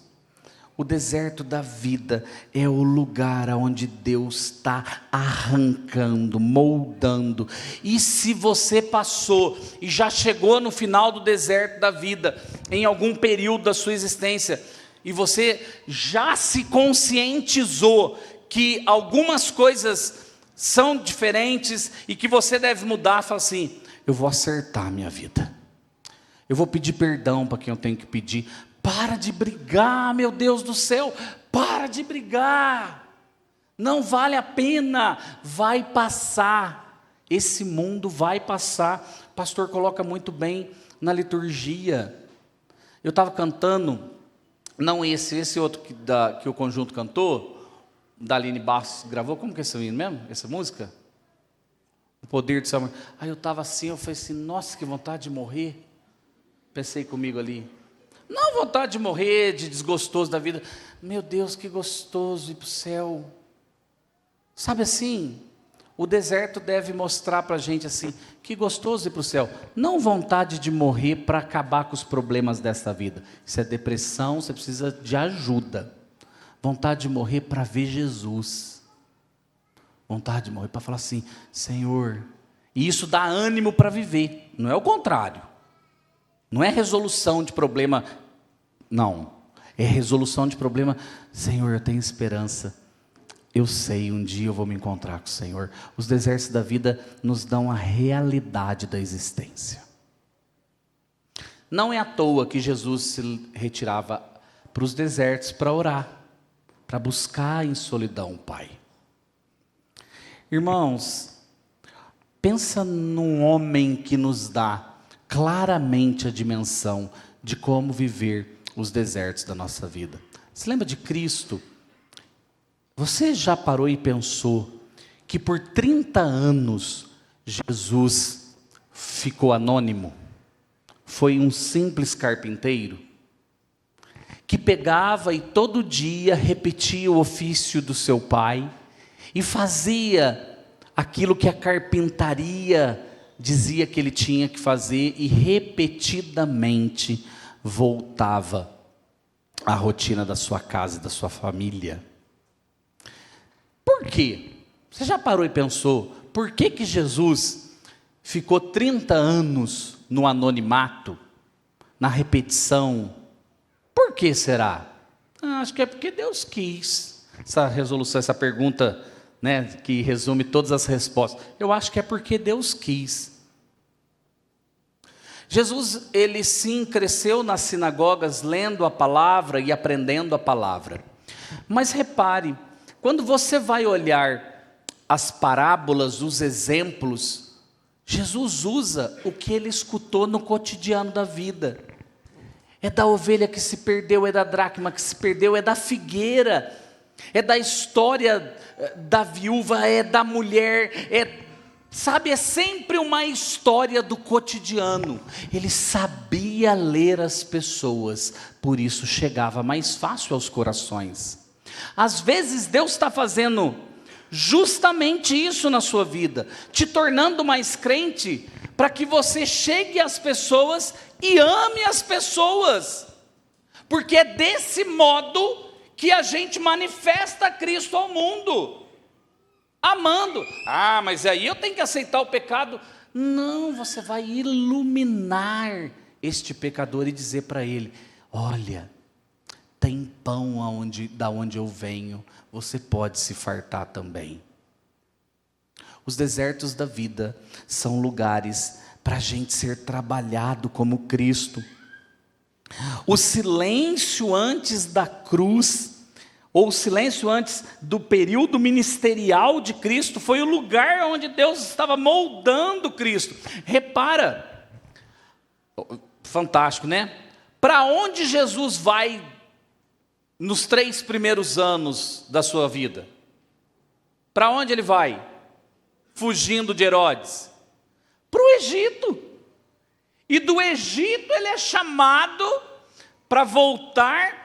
o deserto da vida é o lugar onde Deus está arrancando, moldando. E se você passou e já chegou no final do deserto da vida, em algum período da sua existência, e você já se conscientizou que algumas coisas são diferentes e que você deve mudar, fala assim: eu vou acertar a minha vida, eu vou pedir perdão para quem eu tenho que pedir. Para de brigar, meu Deus do céu, para de brigar, não vale a pena, vai passar, esse mundo vai passar. O pastor coloca muito bem na liturgia. Eu estava cantando, não esse outro que o conjunto cantou, da Aline Bastos gravou, como que é esse mesmo, essa música? O poder do amor. Aí eu estava assim, eu falei assim: nossa, que vontade de morrer. Pensei comigo ali, não vontade de morrer, de desgostoso da vida, meu Deus, que gostoso ir para o céu. Sabe assim, o deserto deve mostrar para a gente assim, que gostoso ir para o céu. Não vontade de morrer para acabar com os problemas desta vida. Isso é depressão, você precisa de ajuda. Vontade de morrer para ver Jesus. Vontade de morrer para falar assim: Senhor. E isso dá ânimo para viver, não é o contrário. Não é resolução de problema, não. É resolução de problema. Senhor, eu tenho esperança. Eu sei, um dia eu vou me encontrar com o Senhor. Os desertos da vida nos dão a realidade da existência. Não é à toa que Jesus se retirava para os desertos para orar, para buscar em solidão o Pai. Irmãos, pensa num homem que nos dá claramente a dimensão de como viver os desertos da nossa vida. Você lembra de Cristo? Você já parou e pensou que por 30 anos Jesus ficou anônimo? Foi um simples carpinteiro que pegava e todo dia repetia o ofício do seu pai e fazia aquilo que a carpintaria dizia que ele tinha que fazer, e repetidamente voltava à rotina da sua casa e da sua família. Por quê? Você já parou e pensou, por que Jesus ficou 30 anos no anonimato, na repetição? Por que será? Acho que é porque Deus quis. Essa resolução, essa pergunta, né, que resume todas as respostas. Eu acho que é porque Deus quis. Jesus, ele sim cresceu nas sinagogas lendo a palavra e aprendendo a palavra. Mas repare, quando você vai olhar as parábolas, os exemplos, Jesus usa o que ele escutou no cotidiano da vida. É da ovelha que se perdeu, é da dracma que se perdeu, é da figueira, é da história da viúva, é da mulher, sabe, é sempre uma história do cotidiano. Ele sabia ler as pessoas, por isso chegava mais fácil aos corações. Às vezes Deus está fazendo justamente isso na sua vida, te tornando mais crente, para que você chegue às pessoas e ame as pessoas, porque é desse modo que a gente manifesta Cristo ao mundo. Amando. Mas aí eu tenho que aceitar o pecado. Não, você vai iluminar este pecador e dizer para ele: olha, tem pão da onde eu venho, você pode se fartar também. Os desertos da vida são lugares para a gente ser trabalhado como Cristo. O silêncio antes da cruz, ou o silêncio antes do período ministerial de Cristo, foi o lugar onde Deus estava moldando Cristo. Repara, fantástico, né? Para onde Jesus vai nos 3 primeiros anos da sua vida? Para onde ele vai? Fugindo de Herodes? Para o Egito. E do Egito ele é chamado para voltar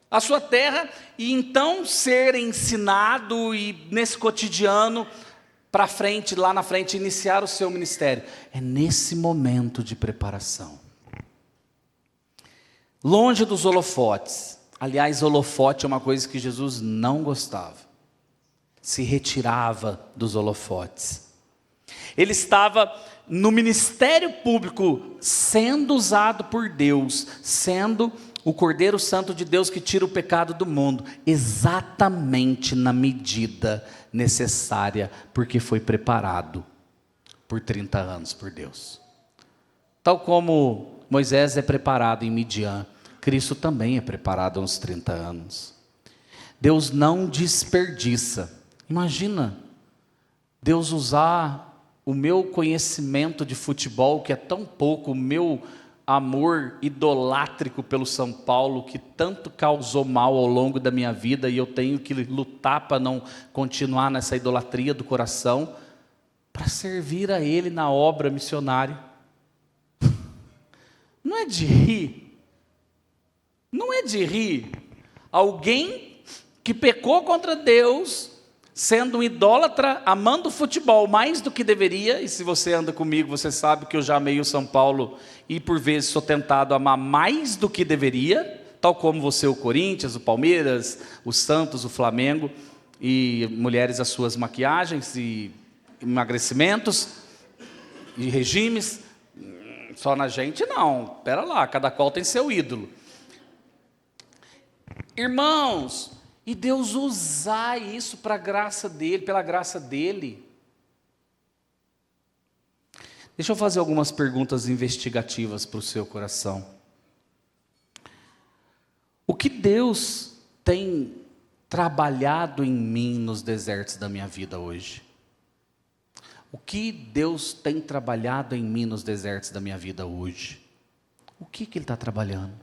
à sua terra e então ser ensinado, e nesse cotidiano para frente, lá na frente, iniciar o seu ministério. É nesse momento de preparação, longe dos holofotes, Aliás, holofote é uma coisa que Jesus não gostava. Se retirava dos holofotes. Ele estava no ministério público, sendo usado por Deus, sendo o Cordeiro Santo de Deus que tira o pecado do mundo, exatamente na medida necessária, porque foi preparado por 30 anos por Deus. Tal como Moisés é preparado em Midian, Cristo também é preparado há uns 30 anos. Deus não desperdiça. Imagina, Deus usar o meu conhecimento de futebol, que é tão pouco, o meu amor idolátrico pelo São Paulo, que tanto causou mal ao longo da minha vida, e eu tenho que lutar para não continuar nessa idolatria do coração, para servir a Ele na obra missionária. Não é de rir. Não é de rir. Alguém que pecou contra Deus, sendo um idólatra, amando o futebol mais do que deveria, e se você anda comigo, você sabe que eu já amei o São Paulo, e por vezes sou tentado a amar mais do que deveria, tal como você o Corinthians, o Palmeiras, o Santos, o Flamengo, e mulheres as suas maquiagens e emagrecimentos e regimes. Só na gente não, espera lá, cada qual tem seu ídolo. Irmãos, e Deus usar isso para a graça dele, pela graça dele. Deixa eu fazer algumas perguntas investigativas para o seu coração. O que Deus tem trabalhado em mim nos desertos da minha vida hoje? O que Deus tem trabalhado em mim nos desertos da minha vida hoje? O que Ele está trabalhando?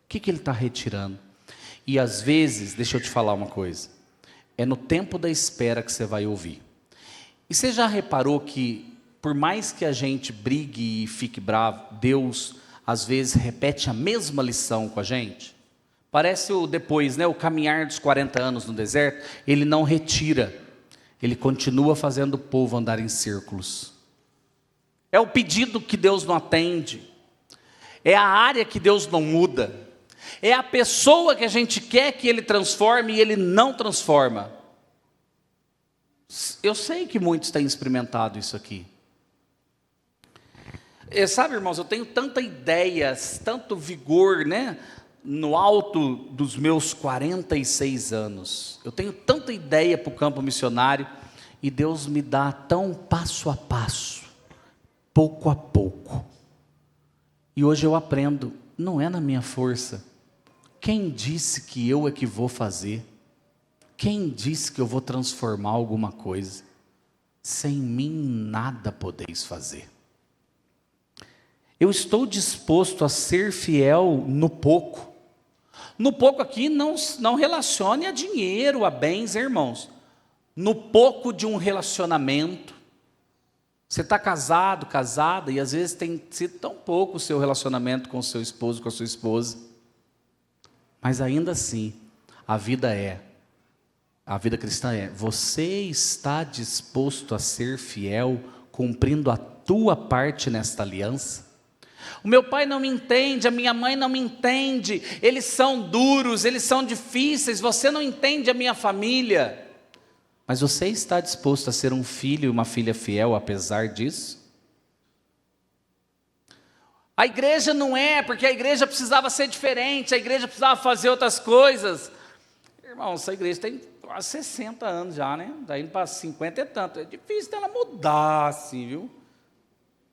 O que Ele está retirando? E às vezes, deixa eu te falar uma coisa, é no tempo da espera que você vai ouvir. E você já reparou que, por mais que a gente brigue e fique bravo, Deus às vezes repete a mesma lição com a gente? Parece depois, né, o caminhar dos 40 anos no deserto, Ele não retira, Ele continua fazendo o povo andar em círculos. É o pedido que Deus não atende, é a área que Deus não muda, é a pessoa que a gente quer que Ele transforme e Ele não transforma. Eu sei que muitos têm experimentado isso aqui. Sabe, irmãos, eu tenho tanta ideias, tanto vigor, né? No alto dos meus 46 anos. Eu tenho tanta ideia para o campo missionário e Deus me dá tão passo a passo, pouco a pouco. E hoje eu aprendo, não é na minha força. Quem disse que eu é que vou fazer? Quem disse que eu vou transformar alguma coisa? Sem mim nada podeis fazer. Eu estou disposto a ser fiel no pouco. No pouco aqui não relacione a dinheiro, a bens, irmãos. No pouco de um relacionamento. Você está casado, casada, e às vezes tem sido tão pouco o seu relacionamento com o seu esposo, com a sua esposa. Mas ainda assim, a vida cristã é, você está disposto a ser fiel, cumprindo a tua parte nesta aliança? O meu pai não me entende, a minha mãe não me entende, eles são duros, eles são difíceis, você não entende a minha família. Mas você está disposto a ser um filho e uma filha fiel apesar disso? A igreja não é, porque a igreja precisava ser diferente, a igreja precisava fazer outras coisas. Irmão, essa igreja tem quase 60 anos já, né? Está indo para 50 e tanto. É difícil dela mudar assim, viu?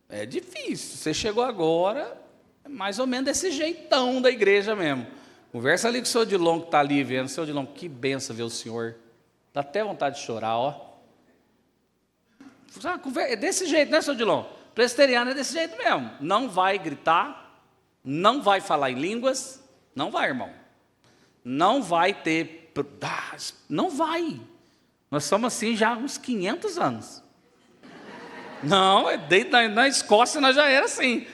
É difícil. Você chegou agora, é mais ou menos desse jeitão da igreja mesmo. Conversa ali com o seu Odilon que está ali vendo. Seu Odilon, que benção ver o senhor. Dá até vontade de chorar, ó. É desse jeito, né, seu Odilon? Presbiteriano é desse jeito mesmo. Não vai gritar, não vai falar em línguas, não vai, irmão. Não vai ter, não vai. Nós somos assim já há uns 500 anos. Não, desde na Escócia nós já era assim.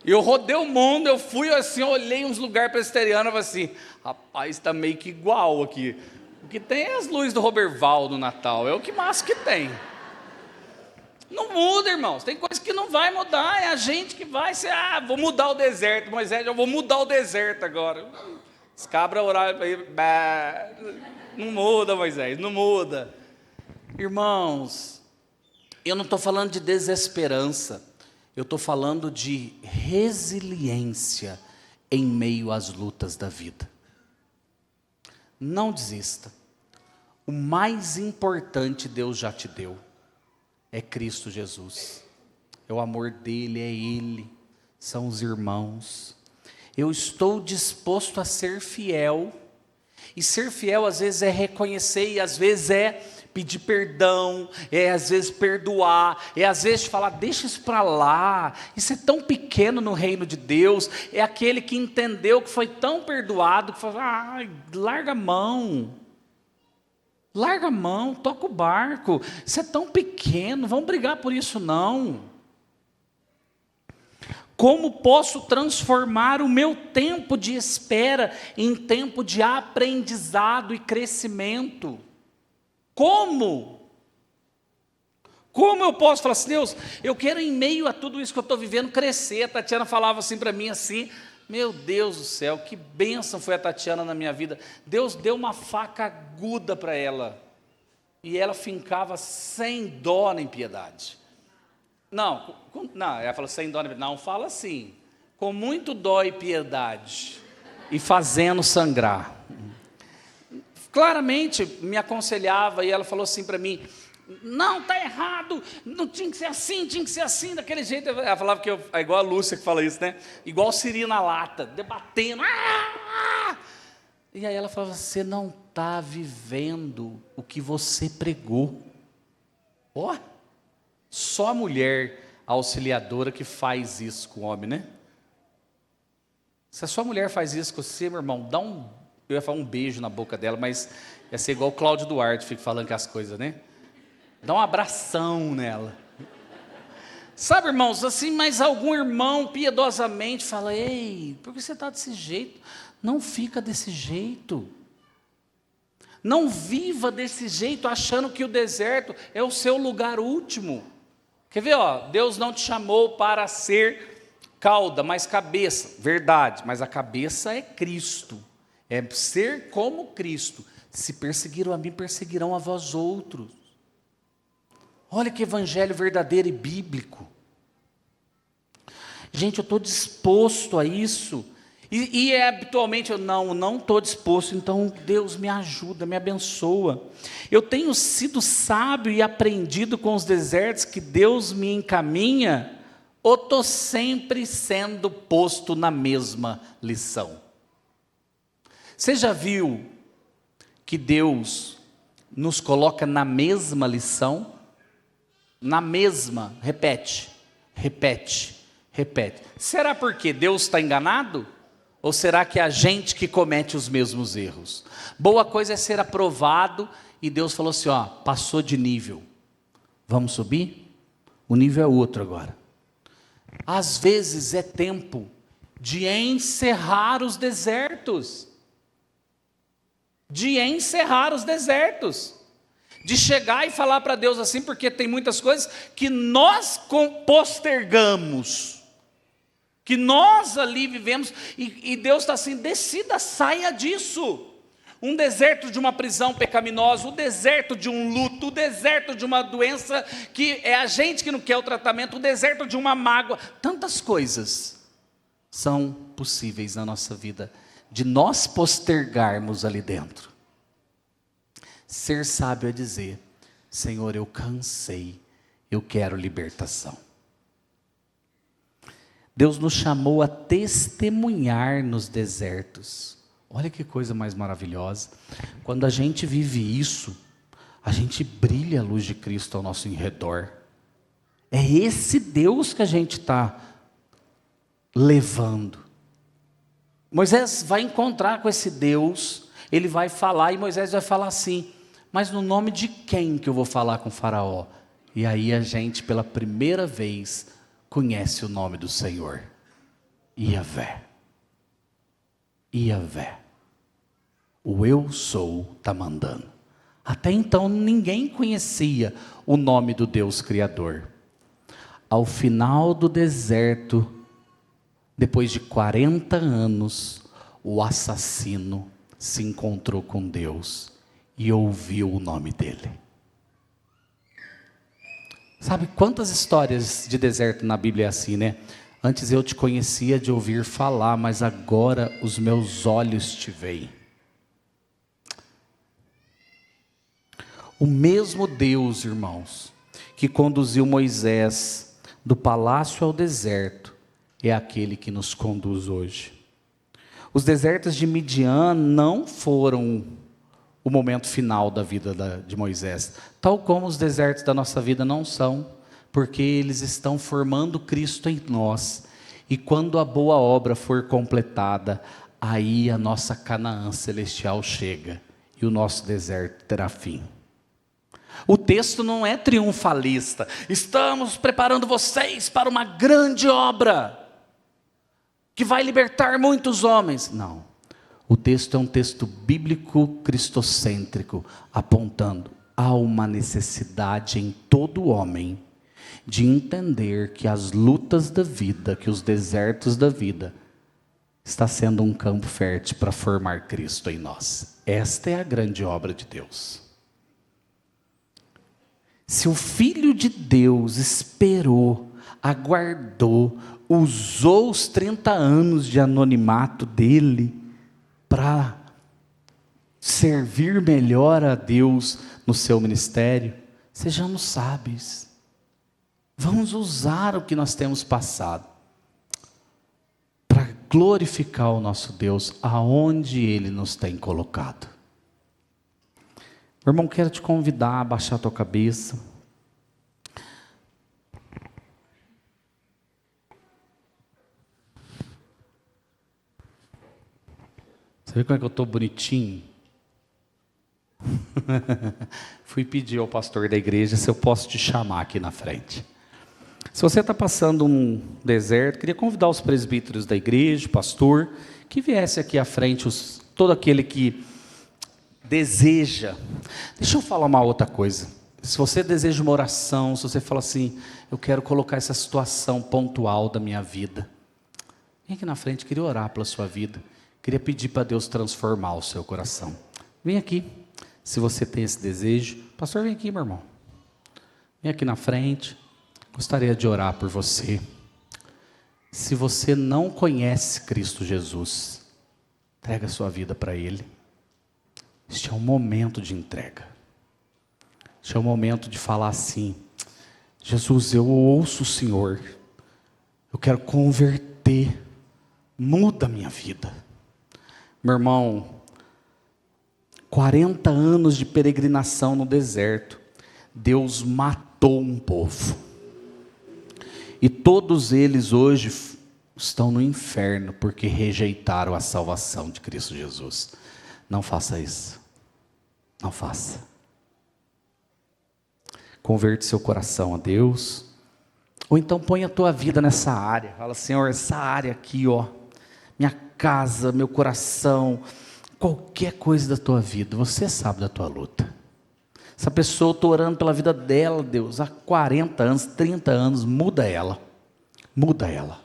Eu rodei o mundo, eu fui assim, olhei uns lugares presbiterianos e falei assim, rapaz, está meio que igual aqui. O que tem é as luzes do Roberval no Natal, é o que mais que tem. Não muda, irmãos, tem coisa que não vai mudar, é a gente que vai ser, vou mudar o deserto, Moisés, eu vou mudar o deserto agora. Os cabras oraram para ele, não muda, Moisés, não muda. Irmãos, eu não estou falando de desesperança, eu estou falando de resiliência em meio às lutas da vida. Não desista. O mais importante Deus já te deu, é Cristo Jesus. É o amor dele, é Ele, são os irmãos. Eu estou disposto a ser fiel, e ser fiel às vezes é reconhecer, e às vezes é pedir perdão, é às vezes perdoar, é às vezes falar, deixa isso para lá, isso é tão pequeno no reino de Deus. É aquele que entendeu que foi tão perdoado, que falou, larga a mão, toca o barco, isso é tão pequeno, vamos brigar por isso não. Como posso transformar o meu tempo de espera em tempo de aprendizado e crescimento? Como? Como eu posso falar assim, Deus, eu quero em meio a tudo isso que eu estou vivendo crescer. A Tatiana falava assim para mim assim, meu Deus do céu, que bênção foi a Tatiana na minha vida. Deus deu uma faca aguda para ela, e ela fincava sem dó nem piedade. Não, ela falou sem dó nem piedade. Não, fala assim, com muito dó e piedade, e fazendo sangrar. Claramente me aconselhava, e ela falou assim para mim, não, está errado, não tinha que ser assim, daquele jeito. Ela falava que é igual a Lúcia que fala isso, né? Igual o Siri na lata, debatendo. E aí ela falava, você não está vivendo o que você pregou. Só a mulher auxiliadora que faz isso com o homem, né? Se a sua mulher faz isso com você, meu irmão, eu ia falar um beijo na boca dela, mas ia ser igual o Cláudio Duarte, fica falando que as coisas, né? Dá um abração nela. Sabe, irmãos, assim, mas algum irmão piedosamente fala, ei, por que você está desse jeito? Não fica desse jeito. Não viva desse jeito achando que o deserto é o seu lugar último. Quer ver, Deus não te chamou para ser cauda, mas cabeça. Verdade, mas a cabeça é Cristo. É ser como Cristo. Se perseguiram a mim, perseguirão a vós outros. Olha que evangelho verdadeiro e bíblico. Gente, eu estou disposto a isso. E habitualmente eu não estou disposto, então Deus me ajuda, me abençoa. Eu tenho sido sábio e aprendido com os desertos que Deus me encaminha, ou estou sempre sendo posto na mesma lição? Você já viu que Deus nos coloca na mesma lição? Na mesma, repete. Será porque Deus está enganado? Ou será que é a gente que comete os mesmos erros? Boa coisa é ser aprovado, e Deus falou assim, passou de nível. Vamos subir? O nível é outro agora. Às vezes é tempo de encerrar os desertos. De chegar e falar para Deus assim, porque tem muitas coisas que nós postergamos, que nós ali vivemos, e Deus está assim, decida, saia disso. Um deserto de uma prisão pecaminosa, o deserto de um luto, o deserto de uma doença que é a gente que não quer o tratamento, o deserto de uma mágoa. Tantas coisas são possíveis na nossa vida, de nós postergarmos ali dentro. Ser sábio é dizer, Senhor, eu cansei, eu quero libertação. Deus nos chamou a testemunhar nos desertos. Olha que coisa mais maravilhosa. Quando a gente vive isso, a gente brilha a luz de Cristo ao nosso redor. É esse Deus que a gente está levando. Moisés vai encontrar com esse Deus, ele vai falar, e Moisés vai falar assim, mas no nome de quem que eu vou falar com o faraó? E aí a gente, pela primeira vez, conhece o nome do Senhor, Iavé. O eu sou está mandando. Até então ninguém conhecia o nome do Deus Criador. Ao final do deserto, depois de 40 anos, o assassino se encontrou com Deus e ouviu o nome dele. Sabe quantas histórias de deserto na Bíblia é assim, né? Antes eu te conhecia de ouvir falar, mas agora os meus olhos te veem. O mesmo Deus, irmãos, que conduziu Moisés do palácio ao deserto, é aquele que nos conduz hoje. Os desertos de Midian não foram o momento final da vida de Moisés, tal como os desertos da nossa vida não são, porque eles estão formando Cristo em nós, e quando a boa obra for completada, aí a nossa Canaã celestial chega, e o nosso deserto terá fim. O texto não é triunfalista, estamos preparando vocês para uma grande obra, que vai libertar muitos homens. Não, o texto é um texto bíblico cristocêntrico, apontando a uma necessidade em todo homem, de entender que as lutas da vida, que os desertos da vida, está sendo um campo fértil para formar Cristo em nós. Esta é a grande obra de Deus. Se o Filho de Deus esperou, aguardou, usou os 30 anos de anonimato dele para servir melhor a Deus no seu ministério, sejamos sábios. Vamos usar o que nós temos passado para glorificar o nosso Deus aonde Ele nos tem colocado. Meu irmão, quero te convidar a baixar a tua cabeça. Você vê como é que eu estou bonitinho? Fui pedir ao pastor da igreja se eu posso te chamar aqui na frente. Se você está passando um deserto, queria convidar os presbíteros da igreja, o pastor, que viesse aqui à frente, todo aquele que deseja. Deixa eu falar uma outra coisa. Se você deseja uma oração, se você fala assim, eu quero colocar essa situação pontual da minha vida, vem aqui na frente, queria orar pela sua vida, queria pedir para Deus transformar o seu coração. Vem aqui, se você tem esse desejo. Pastor, vem aqui, meu irmão. Vem aqui na frente. Gostaria de orar por você. Se você não conhece Cristo Jesus, entrega a sua vida para Ele. Este é um momento de entrega. Este é um momento de falar assim, Jesus, eu ouço o Senhor, eu quero converter, muda a minha vida. Meu irmão, 40 anos de peregrinação no deserto, Deus matou um povo. E todos eles hoje estão no inferno porque rejeitaram a salvação de Cristo Jesus. Não faça isso. Não faça. Converte seu coração a Deus. Ou então põe a tua vida nessa área. Fala, Senhor, essa área aqui, ó, minha casa, meu coração, qualquer coisa da tua vida, você sabe da tua luta. Essa pessoa, eu estou orando pela vida dela, Deus, há 40 anos, 30 anos, muda ela. Muda ela.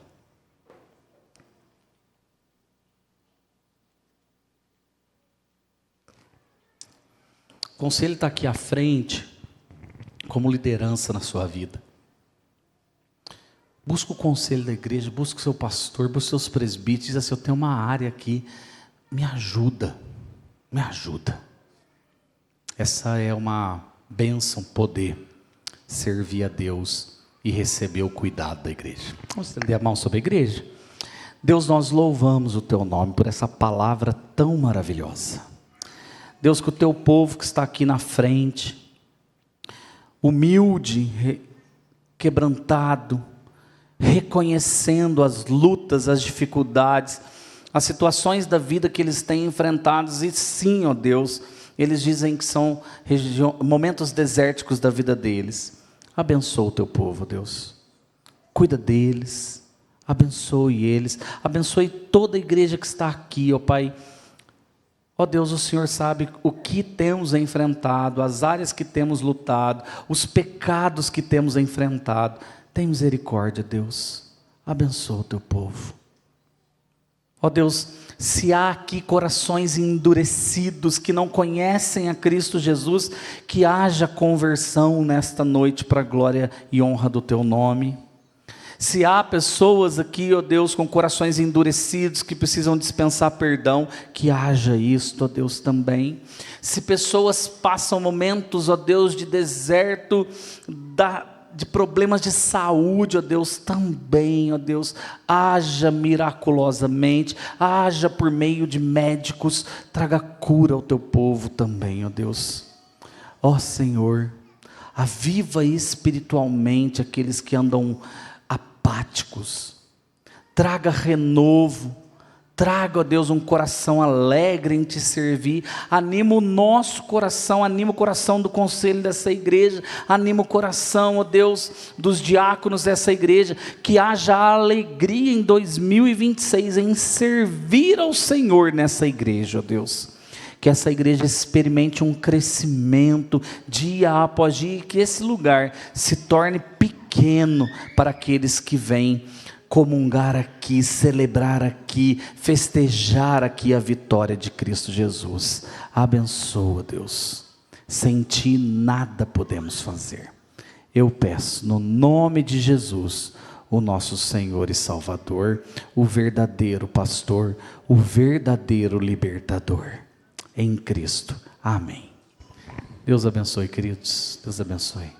O conselho está aqui à frente, como liderança na sua vida. Busca o conselho da igreja, busca o seu pastor, busca os seus presbíteros, diz assim, eu tenho uma área aqui, me ajuda, me ajuda. Essa é uma bênção, poder servir a Deus e receber o cuidado da igreja. Vamos estender a mão sobre a igreja? Deus, nós louvamos o Teu nome por essa palavra tão maravilhosa. Deus, que o Teu povo que está aqui na frente, humilde, quebrantado, reconhecendo as lutas, as dificuldades, as situações da vida que eles têm enfrentados, e sim, ó Deus, eles dizem que são momentos desérticos da vida deles. Abençoa o Teu povo, Deus. Cuida deles, abençoe eles, abençoe toda a igreja que está aqui, ó Pai. Ó Deus, o Senhor sabe o que temos enfrentado, as áreas que temos lutado, os pecados que temos enfrentado. Tem misericórdia, Deus. Abençoa o Teu povo. Ó Deus, Se há aqui corações endurecidos que não conhecem a Cristo Jesus, que haja conversão nesta noite para a glória e honra do teu nome. Se há pessoas aqui, ó Deus, com corações endurecidos que precisam dispensar perdão, que haja isto, ó Deus, também. Se pessoas passam momentos, ó Deus, de deserto, de problemas de saúde, ó Deus, também, ó Deus, haja miraculosamente, haja por meio de médicos, traga cura ao teu povo também, ó Deus. Ó Senhor, aviva espiritualmente aqueles que andam apáticos, traga renovo, traga, ó Deus, um coração alegre em te servir, anima o nosso coração, anima o coração do conselho dessa igreja, anima o coração, ó Deus, dos diáconos dessa igreja, que haja alegria em 2026 em servir ao Senhor nessa igreja, ó Deus. Que essa igreja experimente um crescimento dia após dia, e que esse lugar se torne pequeno para aqueles que vêm comungar aqui, celebrar aqui, festejar aqui a vitória de Cristo Jesus. Abençoa, Deus. Sem ti nada podemos fazer. Eu peço no nome de Jesus, o nosso Senhor e Salvador, o verdadeiro pastor, o verdadeiro libertador. Em Cristo. Amém. Deus abençoe, queridos. Deus abençoe.